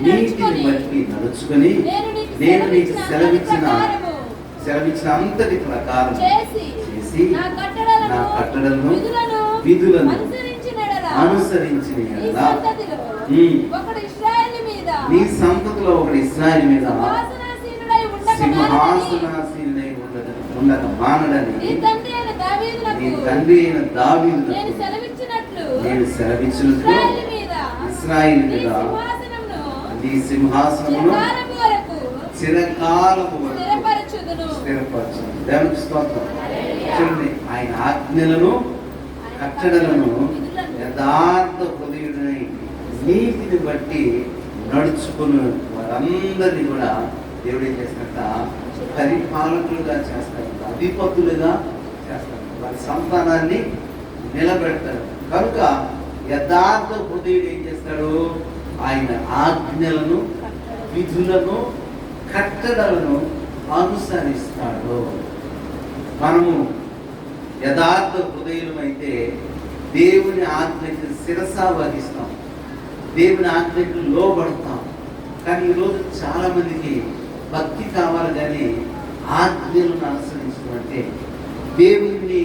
నీతిని బట్టి నడుచుకొని నేను నీకు సెలవిచ్చిన అంతటి ప్రకారం చేసి నా కట్టడలను, విధులను అనుసరించిన నీ సంతతిలో ఒకడు ఇశ్రాయేలు మీద సింహాసనాసీనుడై ఉండక మానడని నీ తండ్రి అయిన దావీదునకు నేను సెలవిచ్చినట్లు ఇశ్రాయేలు మీద నీ సింహాసనమును చిరకాలము స్థిరపరచు. దేవునికి స్తోత్రం. చూడండి, ఆయన ఆజ్ఞలను, కట్టడలను యథార్థ హృదయుడై నీతిని బట్టి నడుచుకుని వారందరినీ కూడా దేవుడు ఏం చేస్తాడంట? పరిపాలకులుగా చేస్తాడంట, అధిపతులుగా చేస్తాడు, వారి సంతానాన్ని నిలబెడతాడు. కనుక యథార్థ హృదయుడు ఏం చేస్తాడు? ఆయన ఆజ్ఞలను, విధులను, కట్టడలను అనుసరిస్తాడు. మనము యథార్థ హృదయులమైతే దేవుని ఆజ్ఞకి శిరస వహిస్తాం, దేవుని ఆజ్ఞకు లోబడతాం. కానీ ఈరోజు చాలా మందికి భక్తి కావాలి కానీ ఆజ్ఞలను అనుసరించడం అంటే, దేవుని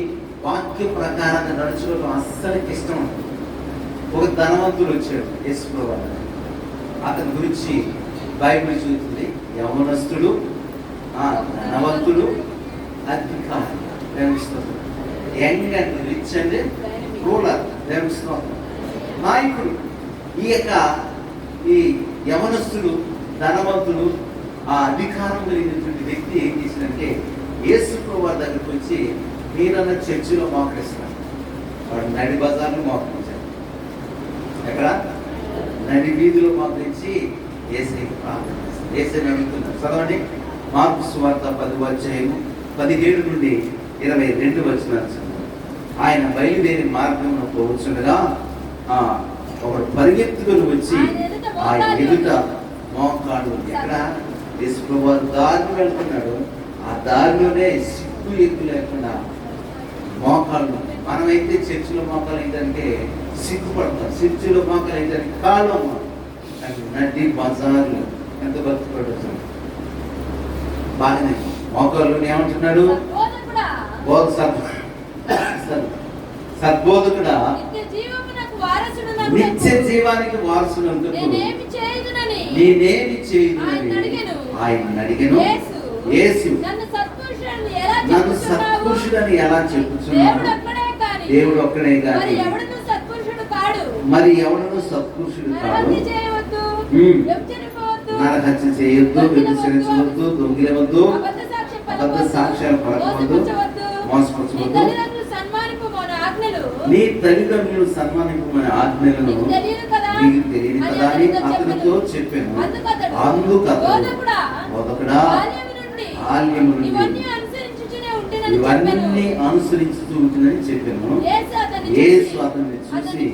వాక్య ప్రకారంగా నడుచుకోవడం అస్సలకి ఇష్టం ఉంటుంది. ఒక ధనవంతుడు వచ్చాడు యేసుప్రభువు. అతని గురించి బైబిల్ చూస్తుంది, యవనస్తుడు, ధనవంతుడు, అధికారి. Young and rich and ruler. నాయకుడు. ఈ యవనస్తుడు, ధనవంతుడు, ఆ అధికారం కలిగినటువంటి వ్యక్తి ఏం చేసినంటే యేసుప్రభువు దగ్గరికి వచ్చి మీరన్న చర్చిలో మోకరిస్తున్నాడు. వాడు నడి బజార్లో మోకరించాడు. ఎక్కడ? నడి వీధిలో మోకరించి యేసయ్యకు ప్రార్థన చేస్తాడు. యేసయ్యని అడుగుతున్నాడు. చదవండి, మార్కు సువార్త 10వ అధ్యాయం 17 నుండి 22 వచనాలు. ఆయన బయలుదేరి మార్గంలో పోవచ్చుండగా ఒకడు పరిగెత్తుకొని వచ్చి ఆయన ఎదుట మోకాడు. ఎక్కడ? యేసుప్రభువు దారిని వెళ్తున్నాడు. ఆ దారిలోనే సిగ్గు ఎగ్గు లేకుండా మోకాళ్ళు. మనమైతే చర్చిలో మోకాలు ఏంటంటే సిగ్గుపడతాం, చర్చిలో మోకాలు ఏంటంటే కాళ్ళు. నడి బజార్లు ఎంత బతుకుపడుతుంది. బాగానే మోకాళ్ళు ఏమంటున్నాడు? సద్బోధకుడా నిత్య జీవమునకు వారసుడనగుటకు నిత్య జీవానికి వారసునందుకు నేనేమి చేయుదునని నేనేమి చేయుదునని ఆయన అడిగెను. యేసు నన్ను సత్పురుషుడని ఎలా నన్ను చెప్పుచున్నావు? సత్పురుషుడని ఎలా దేవుడు చెప్పుచున్నాడు? ఒక్కడే కాని దేవుడు ఒక్కడే మరి కాని ఎవడును సత్పురుషుడు కాడు. మరి ఎవడను సత్పురుషుడు కాదు. నరహత్య చేయవద్దు, ఉమ్. వ్యభిచరింపవద్దు, నరహత్య చేయొద్దు, వ్యభిచరించవద్దు, దొంగిలవద్దు, అబద్ధ సాక్ష్యం అబద్ధ పలకవద్దు, సాక్ష్యాలు పలకవద్దు, మోసపుచ్చవద్దు, నీ మోసపుచ్చవద్దు, తల్లిదండ్రులు సన్మానింపమని ఆజ్ఞలు నీ తల్లిదండ్రులు సన్మానింపమని ఆజ్ఞలను నీకు తెలియదు కదా నీకు తెలియదు కదా అని అతనితో చెప్పాను. బోధకుడా, బోధకుడా బాల్యము నుండి ఇవన్నీ అనుసరించుచునే ఉంటేనని ఇవన్నీ చెప్పాను. అనుసరిస్తూ ఉంటుందని చెప్పాను. యేసు అతన్ని చూసి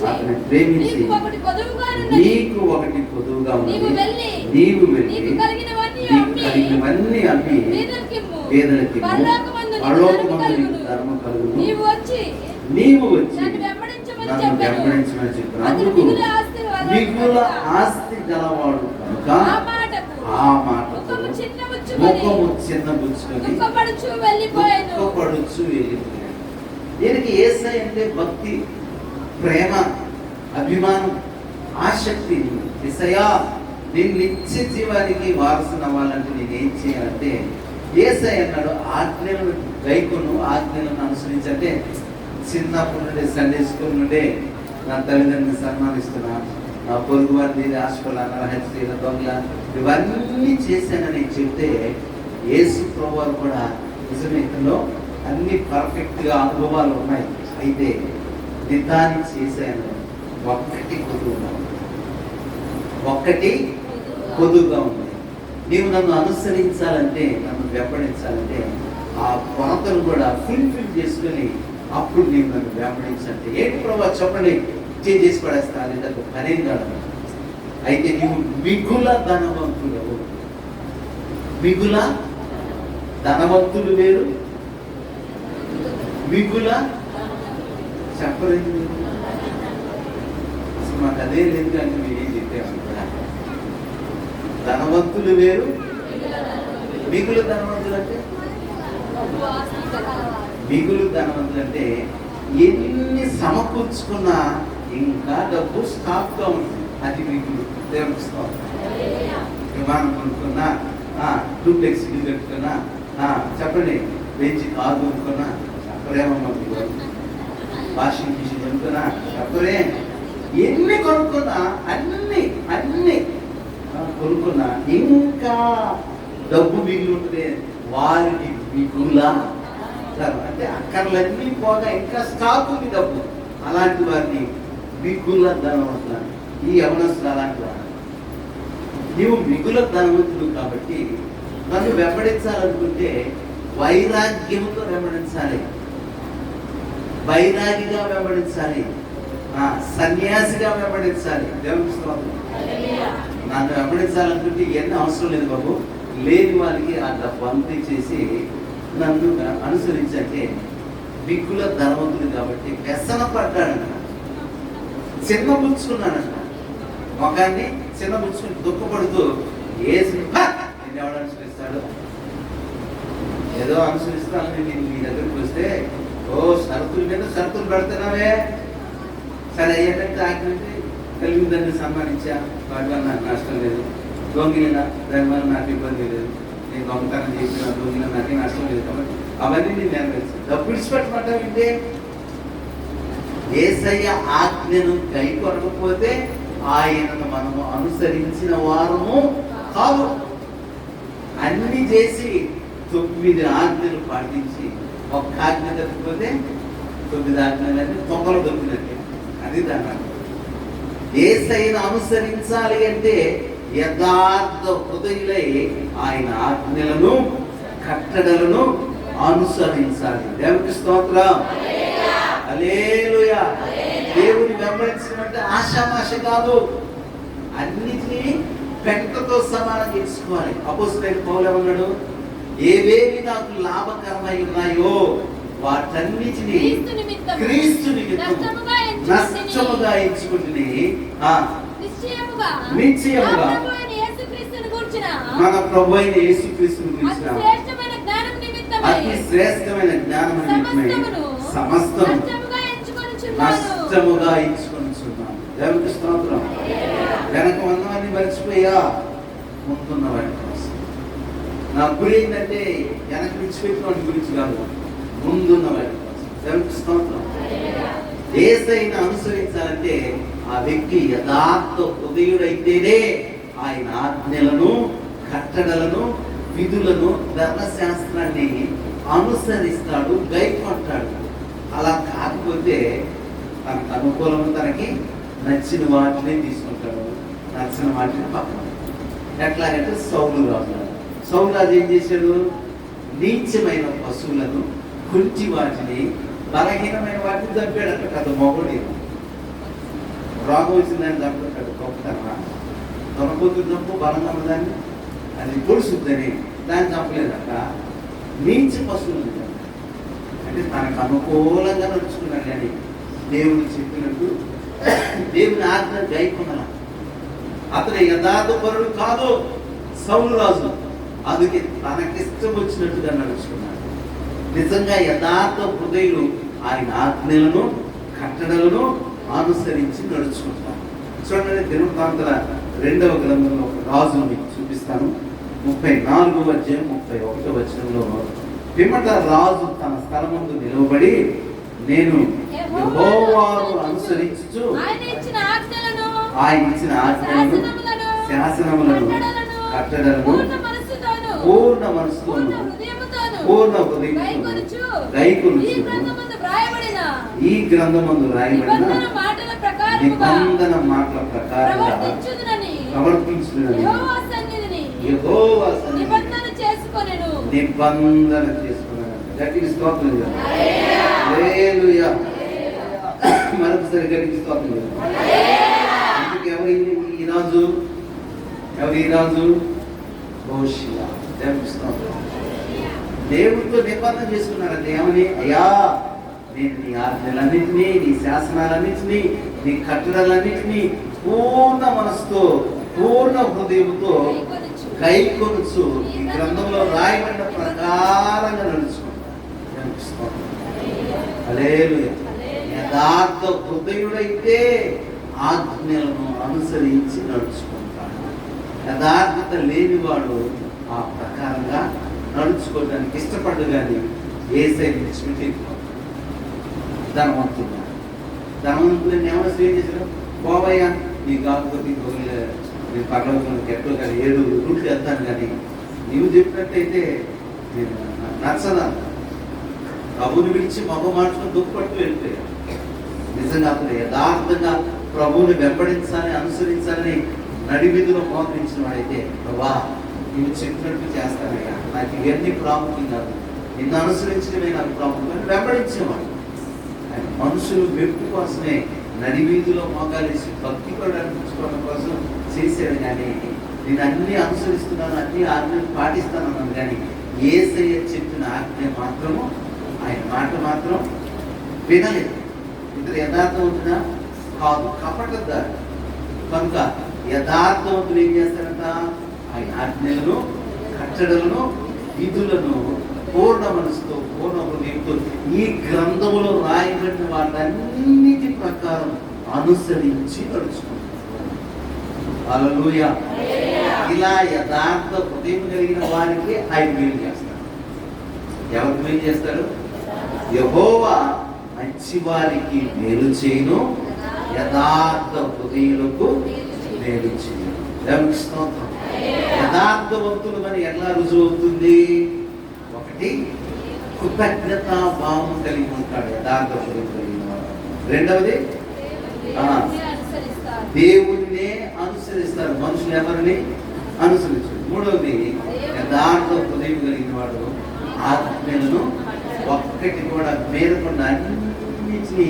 అతన్ని ప్రేమించి నీకు ఒకటి పొదువుగానున్నది. నీకు ఒకటి పొదువుగా నీవు ఉన్నది. వెళ్ళి నీవు వెళ్ళి నీకు కలిగినవన్నీ నీకు అమ్మి కలిగినవన్నీ అమ్మి పేదలకిమ్ము. పేదలకిమ్ము. పరలోకమందు నీకు పరలోకమందు ధనము నీకు కలుగును. ధర్మం కలుగును. నీవు వచ్చి నీవు వచ్చి నన్ను వెంబడించమని నన్ను చెప్పాను. వెంబడించమని చెప్పాను. అతడు అందుకు మిగులు ఆస్తి గలవాడు మిగుల కనుక ఆస్తి గలవాడు కనుక ఆ మాటకు ఆ మాటకు ముఖము చిన్నబుచ్చుకొని ముఖము చిన్నబుచ్చుకొని దుఃఖపడుచు వెళ్ళిపోయాను. దుఃఖపడుచు వెళ్ళిపోయాడు. దీనికి యేసయ్య అంటే భక్తి, ప్రేమ, అభిమానం, ఆసక్తి. యేసయ్యా నేను నిత్య జీవానికి వారసుని అవ్వాలంటే నేనేం చేయాలంటే యేసయ్య అన్నాడు ఆజ్ఞలను గైకొను, ఆజ్ఞలను అనుసరించంటే చిన్నప్పటి నుండి సండే స్కూల్ నుండే నా తల్లిదండ్రులను సన్మానిస్తున్నా, నా పొరుగు వారిని హాస్పిటల్ నరహత్య దొంగల ఇవన్నీ చేశానని చెప్తే యేసు ప్రభువారు కూడా నిజమే ఇందులో అన్ని పర్ఫెక్ట్గా అనుభవాలు ఉన్నాయి. అయితే నిదాన్ని చేశాను ఒక్కటి కొద్దుగా ఉంది, ఒక్కటి కొద్దుగా ఉంది. నీవు నన్ను అనుసరించాలంటే, నన్ను వెంబడించాలంటే ఆ కొరతను కూడా ఫుల్ఫిల్ చేసుకొని అప్పుడు నీవు నన్ను వెంబడించాలంటే ఏంటి ప్రభావ చెప్పండి, చేసి పడేస్తా లేదా పనేం కాదు. అయితే నీవు మిగుల ధనవంతుడు. మిగుల ధనవంతులు వేరు, మిగుల చెప్పలేదు. అసలు మాకు అదే లేదు కానీ మీరు ఏం చెప్పాము కదా. ధనవంతులు వేరు, మిగులు ధనవంతులు అంటే మిగులు ధనవంతులు అంటే ఎన్ని సమకూర్చుకున్నా ఇంకా డబ్బు స్టాక్గా ఉంటుంది. అది మిగులు. దేవునికి స్తోత్రం. విమానం కొనుక్కున్నా, డూప్లెక్స్ ఇల్లు కట్టుకున్నా, చెప్పండి బెంచి కారు కొనుక్కున్నా చెప్పరేమమ్మా. వాషింగ్ మిషన్ కొనుక్కున్నా చెప్పరే. ఎన్ని కొనుక్కున్నా అన్ని అన్ని కొనుక్కున్నా ఇంకా డబ్బు మిగిలి ఉంటుంది. వారికి మిగులా అంటే అక్కర్లన్నీ పోగా ఇంకా స్టాక్ ఉంది డబ్బు. అలాంటి వారిని మిగుల ధనవంతులు. ఈ యవనస్తులు అలాంటి వారు. నీవు మిగుల ధనవంతుడు కాబట్టి నన్ను వెంబడించాలనుకుంటే వైరాగ్యంతో వెంబడించాలి, వైరాగిగా వెంబడించాలి, సన్యాసిగా వెంబడించాలి. దేవునికి స్తోత్రం. నన్ను వెంబడించాలనుకుంటే ఎన్ని అవసరం లేదు బాబు. లేని వారికి ఆ డబ్బు అంతా చేసి నన్ను అనుసరించంటే మిగుల ధనవంతుడు కాబట్టి వ్యసన పడ్డాడంట, చిన్నబుచ్చుకున్నాడంట. మొఖాన్ని చిన్నబుచ్చుకుని దుఃఖపడుతూ ఏసు నేను ఎవడు అనుసరిస్తాడు, ఏదో అనుసరిస్తానని నేను మీ దగ్గరికి వస్తే షరతుల మీద షరతులు పెడుతున్నావే. సరే అయ్యేటట్టు ఆగినట్టు కలిగిన దాన్ని సన్మానించా, వాటి వల్ల నాకు నష్టం లేదు. దొంగిలిన దానివల్ల నాకు ఇబ్బంది లేదు. నేను దొంగతనం చేసిన దొంగిలిన నాకే నష్టం లేదు కాబట్టి అవన్నీ నేను నెరవేర్చాను. డబ్బు విడిచిపెట్టమంటే యేసయ్య ఆజ్ఞను కై కొనకపోతే ఆయనను మనము అనుసరించిన వారము కాదు. అన్ని చేసి 9 ఆజ్ఞలు పాటించి ఒక్క ఆజ్ఞ తప్పిపోతే 9 ఆజ్ఞలన్నీ తొంగలు దొరికినట్టే. అది దాని యేసయ్యను అనుసరించాలి అంటే యథార్థ హృదయులై ఆయన ఆజ్ఞలను కట్టడలను అనుసరించాలి. దేవునికి స్తోత్రం. హల్లెలూయా. దేవుని వెంబడించమంటే ఆశామాష కాదు, అన్నిటినీ పెంటతో సమానం చేసుకోవాలి. అపోస్తలుడైన పౌలు ఏమన్నాడు? ఏవేవి నాకు లాభకరమై ఉన్నాయో వాటన్నిటిని క్రీస్తు నిమిత్తం నష్టముగా ఎంచుకుంటుని నిశ్చయముగా మన ప్రభు అయిన యేసుక్రీస్తుని గురించిన అతి శ్రేష్టమైన జ్ఞానం సమస్తము నష్టముగా ఎంచుకొనిచున్నాను. దేవునికి స్తోత్రం. వెనక ఉన్నవన్నీ మర్చిపోయా, ముందున్న వాటి కోసం. నా గురి ఏంటంటే వెనక విడిచిపెట్టిన వాటి గురించి కాదు, ముందున్న వాటి కోసం. దేవునికి స్తోత్రం. యేసయ్యను అనుసరించాలంటే ఆ వ్యక్తి యథార్థ హృదయుడైతేనే ఆయన ఆజ్ఞలను, కట్టడలను, విధులను, ధర్మశాస్త్రాన్ని అనుసరిస్తాడు, గైకొంటాడు. అలా కాకపోతే తనకు అనుకూలం, తనకి నచ్చిన వాటిని తీసుకుంటాడు, నచ్చిన వాటిని పక్కన. ఎట్లాగంటే సౌలు రాజు ఏం చేశాడు? నీచమైన పశువులను, కుంటి వాటిని, బలహీనమైన వాటిని చంపాడట కదా. మొగుడి రోగం వచ్చిందని చంపుతాడు. గొప్పతనం దొరకబోతుంది చంపు, బలంగా ఉన్నదాన్ని, అది పొడుసుద్దని దాన్ని చంపలేదట. నీచ పశువులు అంటే తనకు అనుకూలంగా నడుచుకున్నాడు. కానీ దేవుడు చెప్పినట్టు దేవుని ఆజ్ఞ గైకొనల. అతను యథార్థపరుడు కాదు సౌలు రాజు. అందుకే తనకిష్టం వచ్చినట్టుగా నడుచుకున్నాడు. నిజంగా యథార్థ హృదయులు ఆయన ఆజ్ఞలను, కట్టడలను అనుసరించి నడుచుకుంటారు. చూడండి, దినవృత్తాంతాల 2వ గ్రంథంలో ఒక రాజును మీకు చూపిస్తాను. 34వ అధ్యాయం 31వ వచనంలో, పిమ్మట రాజు తన స్థలమందు నిలవబడి, నేను యెహోవాను అనుసరించుచు ఆయన ఇచ్చిన ఆజ్ఞలను, శాసనములను, కట్టడలను పూర్ణ మనసుతోను, పూర్ణ హృదయంతో గైకొనుచు ఈ గ్రంథమందు రాయబడిన నిబంధన మాటల ప్రకారంగా ప్రవర్తించునని యెహోవా సన్నిధిని నిబంధన చేసుకున్నాను. గట్టిగా స్తోత్రం చేద్దాం. హల్లెలూయా. మరొకసారి గట్టిగా స్తోత్రం చేద్దాం. అందుకు ఎవరు ఈ రాజు? హోషేయ. దేవునికి స్తోత్రం. దేవుడితో నిబంధన చేసుకున్నాడు. ఏమని? అయ్యా, నేను నీ ఆజ్ఞలన్నింటినీ, నీ శాసనాలన్నింటినీ, నీ కట్టడలన్నింటినీ పూర్ణ మనసుతో, పూర్ణ హృదయంతో గైకొనుచు ఈ గ్రంథంలో రాయబడిన ప్రకారంగా నడుచుకుంటాను. హల్లెలూయా. యథార్థ హృదయుడైతే ఆజ్ఞలను అనుసరించి నడుచుకుంటాడు. యథార్థత లేనివాడు ఆ ప్రకారంగా నడుచుకోవడానికి ఇష్టపడ్డు. కానీ యేసయ్యను విడిచిపెట్టి ధనవంతులని ఏమైనా స్వీట్ చేశారు? పోవయ్యా, నీ కాకపోతే నేను పర్లోకంలోకి ఎట్లో కానీ 7 రూట్లు వెళ్తాను, కానీ నీవు చెప్పినట్టయితే నేను నచ్చదా. ప్రభుని విడిచి మగ మార్చుకుని దుఃఖపడుతూ వెళ్ళిపోయాడు. నిజంగా అతను యథార్థంగా ప్రభువుని వెంబడించాలని, అనుసరించాలని నడివీధిలో మోకరించిన వాడైతే, ప్రభా నువ్వు చెప్పినట్టు చేస్తానయ్యా, నాకు ఇవన్నీ ప్రాముఖ్యం కాదు, నిన్ను అనుసరించడమే నాకు ప్రాముఖ్యం అని వెంబడించేవాడు. ఆయన మనుషులు మెప్పు కోసమే నడివీధిలో మోకాలేసి భక్తి కూడా అనిపించుకోవడం కోసం చేశాడు. కానీ నేను అన్ని అనుసరిస్తున్నాను, అన్ని ఆజ్ఞలు పాటిస్తాను అన్నాను. కానీ యేసయ్య చెప్పిన ఆజ్ఞ మాత్రము, ఆయన మాట మాత్రం వినలేదు. ఇతరు యథార్థవంతుడా కాదు, కపటద్దారు. కనుక యథార్థవంతులు ఏం చేస్తారంట? ఆయన ఆజ్ఞలను, కట్టడలను, విధులను పూర్ణ మనసుతో, పూర్ణ హృదయంతో ఈ గ్రంథములో రాయబడిన వాటన్నిటి ప్రకారం అనుసరించి నడుచుకుంటారు. హల్లెలూయా. ఇలా యథార్థ హృదయం కలిగిన వారికి ఆయన మేలు చేస్తాడు. ఎవరికి మేలు చేస్తాడు? యెహోవా మంచి వారికి మేలు చేయును, యథార్థ హృదయులకు మేలు చేయును. దేవునికి స్తోత్రం. యథార్థవంతులు అని ఎలా రుజువు అవుతుంది? ఒకటి, కృతజ్ఞతా భావం కలిగి ఉంటాడు యథార్థ హృదయం కలిగిన వాడు. రెండవది, దేవుడినే అనుసరిస్తారు. మనుషులు ఎవరిని అనుసరించారు. మూడవది, యథార్థ హృదయం కలిగిన వాడు ఆజ్ఞలను ఒక్కటి కూడా మేరకుండా అన్నింటినీ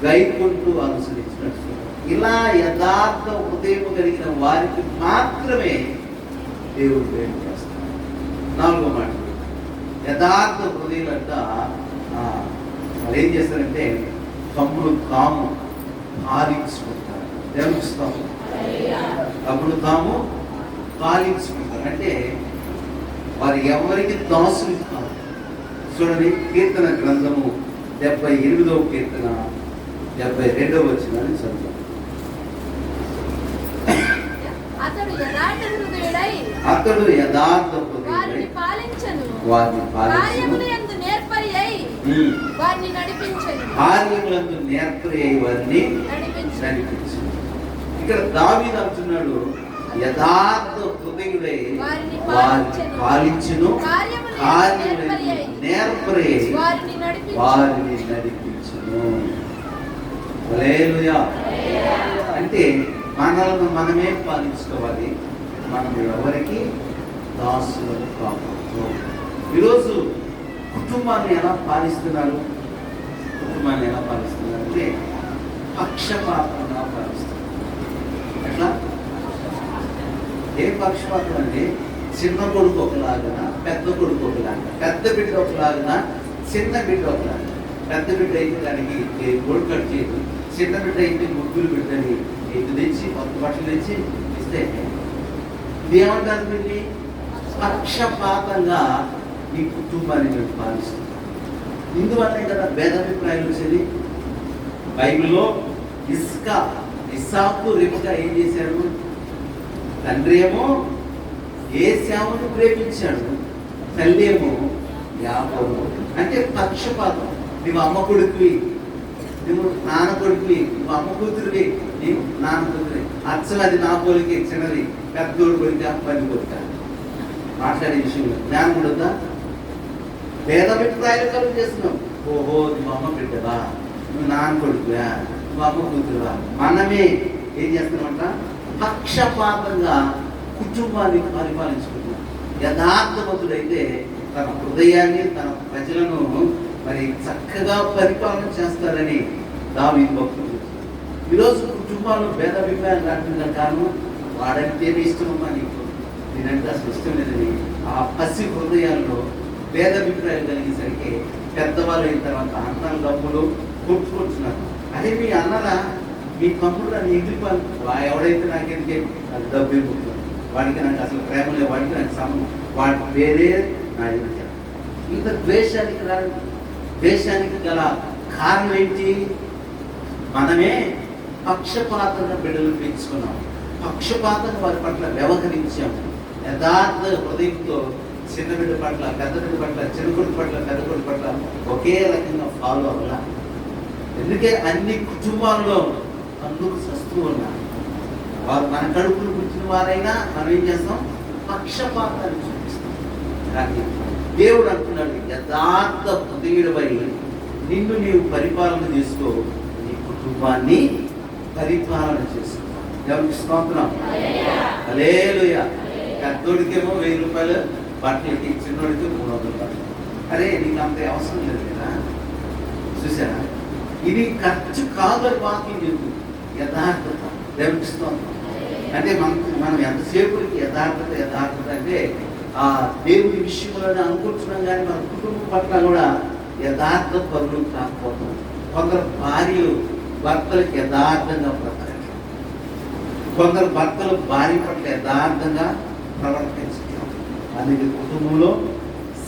గైకొంటూ అనుసరించినట్టు. ఇలా యథార్థ హృదయం కలిగిన వారికి మాత్రమే దేవుడు ప్రేమ చేస్తాడు. 4వ మాట, యథార్థ హృదయులంట వాళ్ళు ఏం చేస్తారంటే తమ్ముడు తాము పాలించుకుంటారు. దేవుడిస్తాము తమ్ముడు తాము పాలించుకుంటారు. అంటే వారు ఎవరికి దాసులు కాదు. చూడండి, కీర్తన గ్రంథము 78వ కీర్తన 72వ వచనాన్ని చదువు. అతడు యథార్థ హృదయుడై వారిని పాలించెను, కార్యములందు నేర్పరి అయి వారిని నడిపించెను. ఇక్కడ దావీదు అంటున్నాడు, యథార్థ హృదయుడై వారిని పాలించెను, కార్యములందు నేర్పరి అయి వారిని నడిపించెను. హల్లెలూయా. అంటే మనల్ని మనమే పాలించుకోవాలి, మనం ఎవరికి దాసులకు కాకూడదు. ఈరోజు కుటుంబాన్ని ఎలా పాలిస్తున్నారు? కుటుంబాన్ని ఎలా పాలిస్తున్నారు అంటే పక్షపాతంగా పాలిస్తున్నారు. ఎట్లా? ఏ పక్షపాతం అంటే చిన్న కొడుకు ఒకలాగా, పెద్ద కొడుకు ఒకలాగా, పెద్ద బిడ్డ ఒకలాగా, చిన్న బిడ్డ ఒకలాగా. పెద్ద బిడ్డ అయితే దానికి గోల్డ్ కట్ చేయదు, చిన్న బిడ్డ అయితే ముగ్గురు బిడ్డని ఇది తెచ్చి కొత్త బట్టలు తెచ్చి ఇస్తే ఇదేమంటారు? వీళ్ళని పక్షపాతంగా ఈ కుటుంబాన్ని మేము పాలిస్తున్నాం. ఇందువల్లే కదా భేదాభిప్రాయాలు వచ్చేది. బైబిల్లో ఇస్సాకు రిబ్కా ఏం చేశారు? తండ్రి ఏమో ఏశావును ప్రేమించాడు, తల్లి ఏమో యాకోబు. అంటే పక్షపాతం. నువ్వు అమ్మ కొడుకువి, నువ్వు నాన్న కొడుకువి, నువ్వు అమ్మ కూతురువి, నీవు నాన్న కూతురి. అచ్చలు అది నా పోలికి చిన్నది, పెద్దోడు కొడుక పది కొడుక. మాట్లాడే విషయంలో జ్ఞానం ఉండదా? భేదాభిప్రాయాలు కలుగు చేస్తున్నావు. ఓహో, నువ్వు అమ్మ బిడ్డవా, నువ్వు నాన్న కొడుకువా, నువ్వు అమ్మ కూతురువా. మనమే ఏం చేస్తున్నామంట? పక్షపాతంగా కుటుంబాన్ని పరిపాలించుకుంటున్నాం. యథార్థవంతుడైతే తన హృదయాన్ని, తన ప్రజలను మరి చక్కగా పరిపాలన చేస్తారని దావీదు భక్తుడు. ఈరోజు కుటుంబాల్లో భేదాభిప్రాయాలు రాకుండా కారణం వాడంటేనే ఇష్టమమ్మా నీకు, నేనంటే అసలు ఇష్టం లేదని ఆ పసి హృదయాల్లో భేదాభిప్రాయాలు కలిగేసరికి పెద్దవాళ్ళు అయిన తర్వాత అన్నలు డబ్బులు కొట్టుకుంటున్నారు. అదే మీ అన్నరా, మీ తమ్ముడు అని ఇంటికి ఎవడైతే నాకెందుకే అది డబ్బు ఇవ్వకుండా, వాడికి నాకు అసలు ప్రేమ లేదు, వాడికి నాకు సంబంధం, వాడి పేరే నా ఇంటి. ఇంత ద్వేషానికి గల కారణం ఏంటి? మనమే పక్షపాతంగా బిడ్డలు పెంచుకున్నాం, పక్షపాతంగా వారి పట్ల వ్యవహరించాము. యథార్థ హృదయంతో చిన్న బిడ్డ పట్ల, పెద్ద బిడ్డ పట్ల, చిన్న కొడుకు పట్ల, పెద్ద కొడుకు పట్ల ఒకే రకంగా ఫాలో అవ్వాల. ఎందుకే అన్ని కుటుంబాల్లో అందుకు సస్తూ ఉన్నారు. వారు మన కడుపులు పుట్టిన వారైనా మనం ఏం చేస్తాం? పక్షపాతాన్ని చూపిస్తాం. కానీ దేవుడు అంటున్నాడు, యథార్థ హృదయుడిపై నిన్ను నీవు పరిపాలన చేసుకో, నీ కుటుంబాన్ని పరిపాలన చేసుకో. ఎవరికి స్తోత్రం. హల్లెలూయా. పెద్దోడికేమో 1000 రూపాయలు బట్టలకి, చిన్నోడికి 300 బట్టలు. అరే, నీకు అంత అవసరం లేదు కదా. చూసారా? ఇది ఖర్చు కాదు అని వాక్యం చెప్తుంది. యథార్థత. దేవునికి స్తోత్రం. అంటే మనం ఎంతసేపుకి యథార్థత అంటే ఆ దేవుడి విషయంలోనే అనుకుంటున్నాం, కానీ మన కుటుంబం పట్ల కూడా యథార్థ పనులు కాకపోతాం. కొందరు భార్యలు భర్తలకు యథార్థంగా బ్రతకట్లేదు, కొందరు భర్తలు భార్య పట్ల యథార్థంగా ప్రవర్తించట్లేదు. అందుకే కుటుంబంలో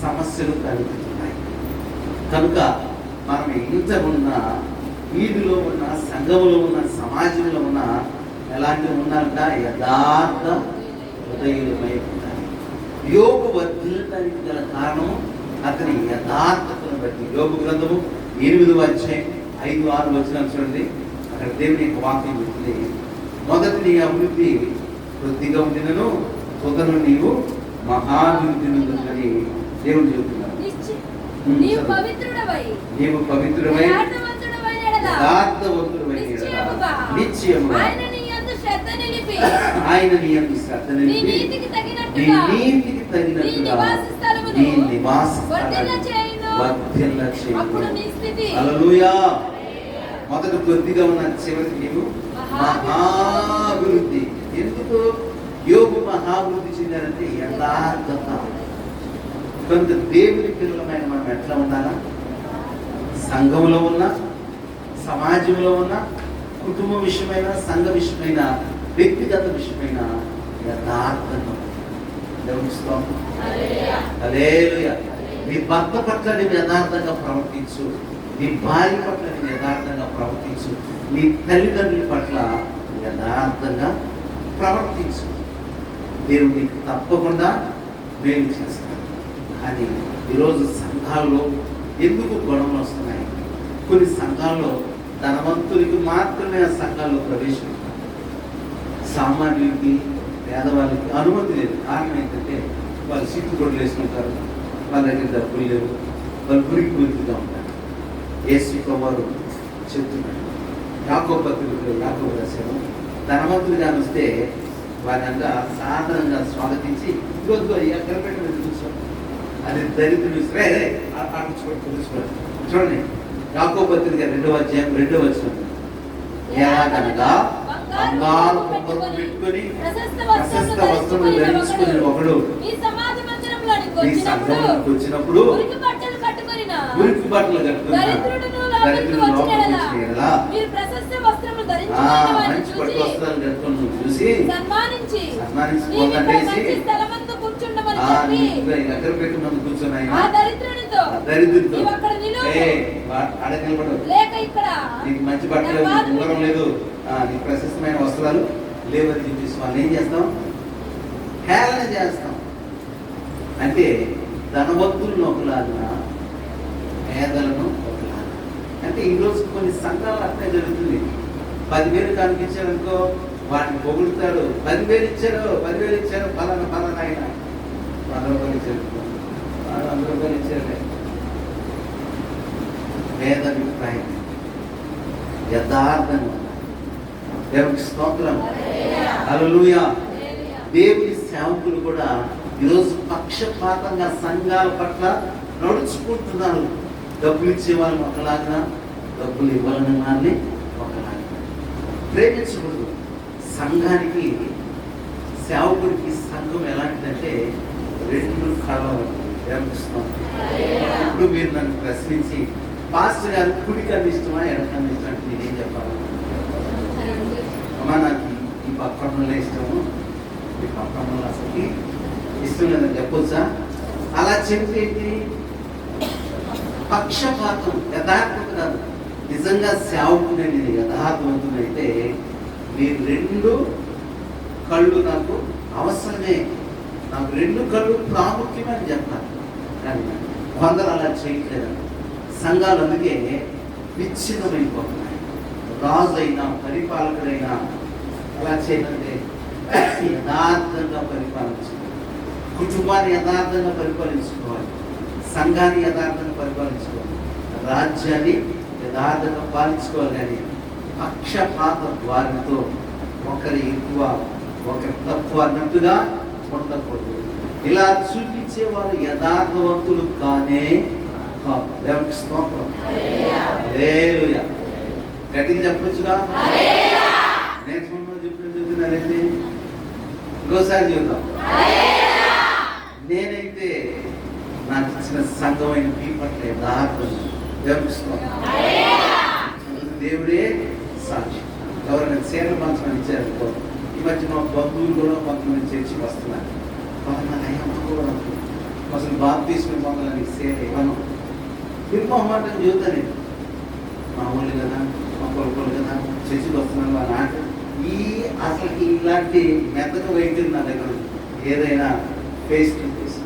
సమస్యలు కలుగుతున్నాయి. కనుక మనం ఇంత ఉన్న, వీధిలో ఉన్న, సంఘంలో ఉన్న, సమాజంలో ఉన్న ఎలాంటివి ఉన్నారంట? యథార్థ హృదయులమై ఉండాలి. యోగు వర్ధిల్లడానికి గల కారణం అతని యథార్థతను బట్టి. యోగు గ్రంథము 8వ అధ్యాయం 5-6 వచనాలు చూడండి. అక్కడ దేవుని యొక్క వాక్యం చెప్తుంది, మొదటి నీ అభివృద్ధి కొద్దిగా ఉండినను తుదను నీవు మహాభివృద్ధి అని దేవుడు చెబుతున్నాడు. నీవు పవిత్రుడవై యథార్థవంతుడవై నిశ్చయముగా ఆయన నీ యందు శ్రద్ధ నిలిపి నీ నీతికి తగినట్టుగా నీ నివాస వర్ధిల్ల చేయును. హల్లెలూయా. మొదట కొద్దిగా ఉన్న చివరికి నీవు మహాభివృద్ధి. ఎందుకు యోగు మహాభివృద్ధి చెందారంటే యథార్థత. కొంత దేవుని పిల్లలమైన మనం ఎట్లా ఉండాలా? సంఘంలో ఉన్న, సమాజంలో ఉన్న, కుటుంబ విషయమైన, సంఘ విషయమైన, వ్యక్తిగత విషయమైన యథార్థత. దేవుని స్తోత్రం. హల్లెలూయా. నీ భర్త పట్ల నీవు యథార్థంగా ప్రవర్తించు, నీ భార్య పట్ల నీవు యథార్థంగా ప్రవర్తించు, నీ తల్లిదండ్రుల పట్ల యథార్థంగా ప్రవర్తించు. దేవుడు నీకు తప్పకుండా మేలు చేస్తాడు. కానీ ఈరోజు సంఘాల్లో ఎందుకు గొడవలు వస్తున్నాయి? కొన్ని సంఘాల్లో ధనవంతులకి మాత్రమే ఆ సంఘాల్లో ప్రవేశం, సామాన్యులకి పేదవాళ్ళకి అనుమతి లేదు. కారణం ఏంటంటే వాళ్ళు సీట్లు కూడా వేసుకుంటారు, వాళ్ళ దగ్గర డబ్బులు లేవు, వాళ్ళు మురికిగా ఉంటారు. యేసు ప్రభువు చెప్తున్నాడు, యాకోబు పత్రికలో యాకోబు రాశాడు, ధనవంతులుగా వస్తే వారంగా సాధారణంగా స్వాగతించి ఈరోజు ఎక్కడ పెట్టిన చూసాం, అది దరిద్రులు చూడండి. యాకోబు పత్రిక 2వ అధ్యాయం 2వ వచనం, ఎలాగనగా బంగారు కుప్పలు పెట్టుకొని ప్రశస్త వస్త్రములు ధరించుకుని ఒకడు ఈ సమాజ మందిరంలోనికి ఈ సంఘంలోకి వచ్చినప్పుడు మురికి బట్టలు కట్టుకొనిన మురికి బట్టలు దరిద్రుడును లోపలికి వచ్చిన యెడల మీరు ప్రశస్త వస్త్రములు మంచి పట్టు వస్త్రాలు కట్టుకొని చూసి సన్మానించి నీవు ఇక్కడ మంచి స్థలమందు కూర్చుండమని చెప్పి ఎక్కడ పెట్టి మనం కూర్చున్నాయి ఆ దరిద్రునితో నీవు అక్కడ నిలువు, లేక ఇక్కడ నీకు మంచి బట్టలు ఉంగరం లేదు, నీకు ప్రశస్తమైన వస్త్రాలు లేవని చెప్పేసి వాళ్ళు ఏం చేస్తాం? హేళన చేస్తాం. అంటే ధనవంతులను ఒకలాగా, పేదలను ఒకలాగా. అంటే ఈరోజు కొన్ని సంఘాలు అట్లే జరుగుతుంది. 10,000 కనిపించారనుకో వాటిని పొగుడుతాడు, 10,000 ఇచ్చారు ఫలానా ఆయన 100 రూపాయలు ఇచ్చారు, 100 రూపాయలు ఇచ్చారు. పేద అభిప్రాయం యథార్థంగా దేవునికి స్తోత్రం, హల్లెలూయా. దేవుని సేవకులు కూడా ఈరోజు పక్షపాతంగా సంఘాల పట్ల నడుచుకుంటున్నారు. డబ్బులు ఇచ్చే వాళ్ళని ఒకలాగా, డబ్బులు ఇవ్వాలని వాళ్ళని ఒకలాగా. ప్రేమించకూడదు. సంఘానికి, సేవకుడికి సంఘం ఎలాంటిదంటే 2 కళలు. దేవునికి స్తోత్రం. ఇప్పుడు మీరు నన్ను ప్రశ్నించి, పాస్టర్ గారు కుడికన్నా ఇష్టమా ఎడకన్నా ఇష్టం అంటే నేనేం చెప్పాలి? అమ్మా నాకు ఈ పక్కనలో ఇష్టము, ఈ పక్కనలో అసలు ఇష్టం లేదని చెప్పొచ్చా? అలా చెప్తే ఏంటి? పక్షపాతం, యథార్థత కాదు. నిజంగా సేవకునే నేను యథార్థవంతునైతే మీరు 2 కళ్ళు నాకు అవసరమే, నాకు 2 కళ్ళు ప్రాముఖ్యమని చెప్తాను. కానీ కొందరు అలా చేయట్లేదు. సంఘాలు అందుకే విచ్ఛిన్నమైపోతున్నాయి. రాజు అయినా పరిపాలకుడైనా అలా చేయాలంటే యథార్థంగా పరిపాలించుకోవాలి, కుటుంబాన్ని యథార్థంగా పరిపాలించుకోవాలి, సంఘాన్ని యథార్థంగా పరిపాలించుకోవాలి, రాజ్యాన్ని యథార్థంగా పాలించుకోవాలి. కానీ పక్షపాత ద్వారంతో ఒకరి ఎక్కువ ఒకరి తక్కువ అన్నట్టుగా ఉండకూడదు. ఇలా చూపించేవారు యథార్థవంతులు కానే కాదు. దేవునికి స్తోత్రం, హల్లెలూయా. గట్టిగా చెప్పొచ్చుగా? నేను చెప్తున్నానండి, ఇంకోసారి చూద్దాం. నేనైతే నాకు ఇచ్చిన సంఘమైన మీ పట్ల యథార్థం. దేవునికి స్తోత్రం. దేవుడే సాక్షి. ఎవరైనా చీరలు పంచమని ఇచ్చారనుకో, ఈ మధ్య మా బంధువులు కూడా కొంతమంది చర్చికి వస్తున్నారు. కొంతమంది అయ్యమ్మ కూడా అసలు బాప్తిస్మం పొందాలని సేవ ఇవ్వను, నిర్మోహమాటం చూద్దాను. మా ఊళ్ళు కదా, మా కొడుకులు కదా చర్చికి వస్తున్నాను అని ఆట. అసలు ఇలాంటి మెత్తగా వైద్యులు నా దగ్గర ఏదైనా ఫేస్ టు ఫేస్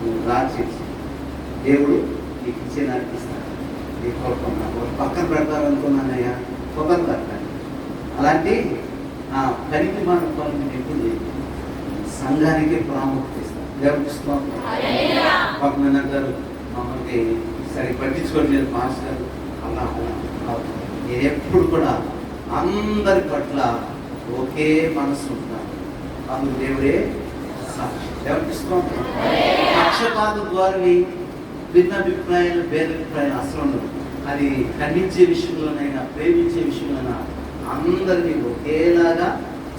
నువ్వు రా చేసి దేవుడు నీకు ఇచ్చే నాకు ఇస్తాను. నీ కోరుకున్నా పక్కన పెడతారనుకున్నానయ్యా, పక్కన పెడతాను. అలాంటి పనికి మన పనులు ఎప్పుడు లేదు. సంఘానికి ప్రాముఖ్యత ఇస్తాను. దేవుడికి స్తోత్రం. కొంతమంది అంటారు మమ్మల్ని సరి పట్టించుకోవట్లేదు మాస్టర్. అలా నేను ఎప్పుడు కూడా అందరి పట్ల ఒకే మనసు ఉంటాను. అందుకు దేవుడే సాక్షి. దేవుడికి స్తోత్రం. పక్షపాత ద్వారా భిన్నాభిప్రాయాలు, భేదాభిప్రాయాలు అసలు ఉండదు. అది ఖండించే విషయంలోనైనా, ప్రేమించే విషయంలోనైనా అందరినీ ఒకేలాగా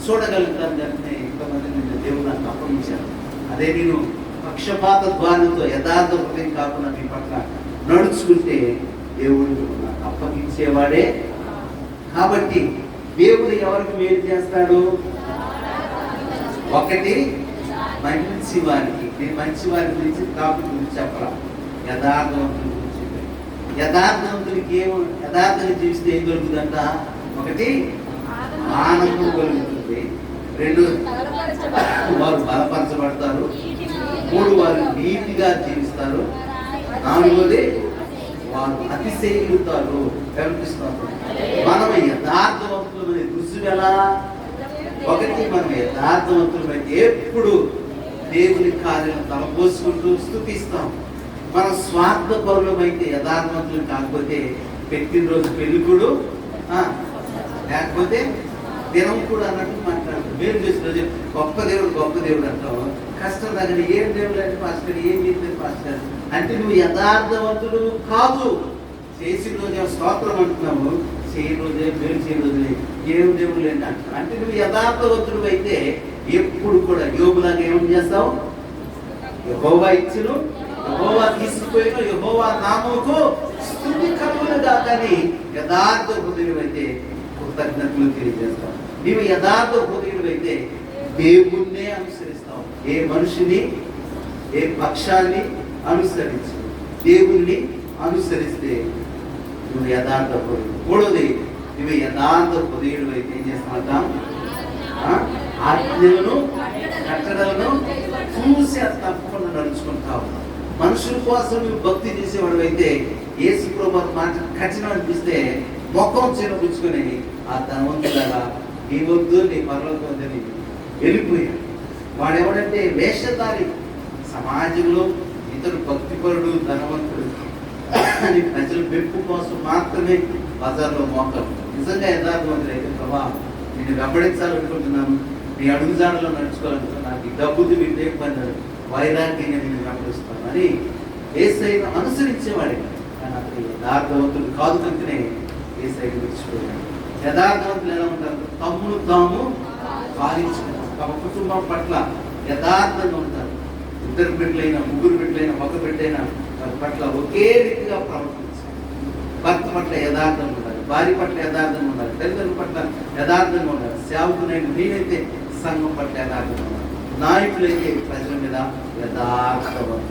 చూడగలుగుతాను. దాన్ని ఇంతమంది నేను దేవుడు నాకు అప్పగించాను. అదే నేను పక్షపాత ద్వారంతో యథార్థ హృదయం కాకుండా మీ పట్ల నడుచుకుంటే దేవుడు నాకు అప్పగించేవాడే. కాబట్టి దేవుడు ఎవరికి మేలు చేస్తాడు? ఒకటి మంచి వారికి, నేను మంచి వారి గురించి టాపిక్ గురించి చెప్పరా, యథార్థవంతుల గురించి. యథార్థవంతులకి యథార్థంగా జీవిస్తే ఏం దొరుకుతుందంట? ఒకటి ఆనందం కలుగుతుంది, రెండు వారు బలపరచబడతారు, మూడు వారు నీతిగా జీవిస్తారు, నాలుగోది వారు అతిశయిస్తారు. కనిపిస్తారు. మనం యథార్థవంతులమైన రుజువు ఎలా? ఒకటి, మనం యథార్థవంతులమైతే ఎప్పుడు దేవుని కార్యాలను తలపోసుకుంటూ స్తుతిస్తాం. మనం స్వార్థపరులమైతే, యథార్థవంతులు కాకపోతే పెట్టినరోజు పెళ్ళికూడు లేకపోతే దినం కూడా అన్నట్టు మాట్లాడతాం. మీరు చేసిన రోజు గొప్ప దేవుడు అంటాం. కష్టం దగ్గర ఏం దేవుడు అంటే పాస్టర్, ఏం చేస్తే పాస్టర్ అంటే నువ్వు యథార్థవంతుడు కాదు. చేసిన రోజే స్తోత్రం అంటున్నావు, చేయని రోజే మేలు చేయని రోజులే ఏం దేవుడు లేని అంటున్నావు. అంటే నువ్వు యథార్థవంతుడు అయితే ఎప్పుడు కూడా యోగులాగా ఏం చేస్తావు? యెహోవా ఇచ్చును, యెహోవా తీసుకుపోయిన, యెహోవా నామముకు స్తుతి కలుగునుగా. కానీ యథార్థ హృదయుడు అయితే కృతజ్ఞతలు తెలియజేస్తావు. నీవు యథార్థ హృదయుడు అయితే దేవుణ్ణే అనుసరిస్తావు. ఏ మనిషిని, ఏ పక్షాన్ని అనుసరించు, దేవుణ్ణి అనుసరిస్తే నువ్వు యథార్థ హృదయుడు. మూడోది, నువ్వు యథార్థ హృదయుడు అయితే ఏం చేస్తామంటాం? ఆజ్ఞలను కట్టడలను చూసి తప్పకుండా నడుచుకుంటావు. మనుషుల కోసం నువ్వు భక్తి చేసేవాడు అయితే యేసు ప్రభువు మాట కఠినం అనిపిస్తే మొక్కం చిన్నపుచ్చుకొని ఆ ధనవంతులాగా నీ వద్దు, నీ పరలోకం వద్దని వెళ్ళిపోయాడు. వాడెవడంటే వేషధారి. సమాజంలో ఇతడు భక్తిపరుడు, ధనవంతుడు అని ప్రజల మెప్పు కోసం మాత్రమే బజార్లో మోకాలు. నిజంగా యథార్థవంతుడు అయితే, ప్రభా నేను వెంబడించాలనుకుంటున్నాను, నీ అడుగుజాడలో నడుచుకోవాలనుకుంటున్నాను, నాకు ఈ డబ్బుది వింటే పని వైరాగ్యంగా నేను వెంబడిస్తాను అని యేసయ్యను అనుసరించేవాడే. కానీ అతను యథార్థవంతుడు కాదు కనుకనే యేసయ్యను విడిచిపోయాడు. యథార్థవంతులు ఎలా ఉంటారు? తమ్మును తాము పాలించుకుంటారు. తమ కుటుంబం పట్ల యథార్థంగా ఉంటారు. ఇద్దరు బిడ్డలైనా, ముగ్గురు బిడ్డలైనా, ఒక బిడ్డైనా వారి పట్ల ఒకే రీతిగా ప్రవర్తించాలి. భర్త పట్ల యథార్థంగా ఉండాలి, భార్య పట్ల యథార్థంగా ఉండాలి, తల్లిదండ్రుల పట్ల యథార్థంగా ఉండాలి, సేవకునైన నేనైతే సంఘం పట్ల యథార్థంగా ఉండాలి, నాయకులైతే ప్రజల మీద యథార్థవంతులు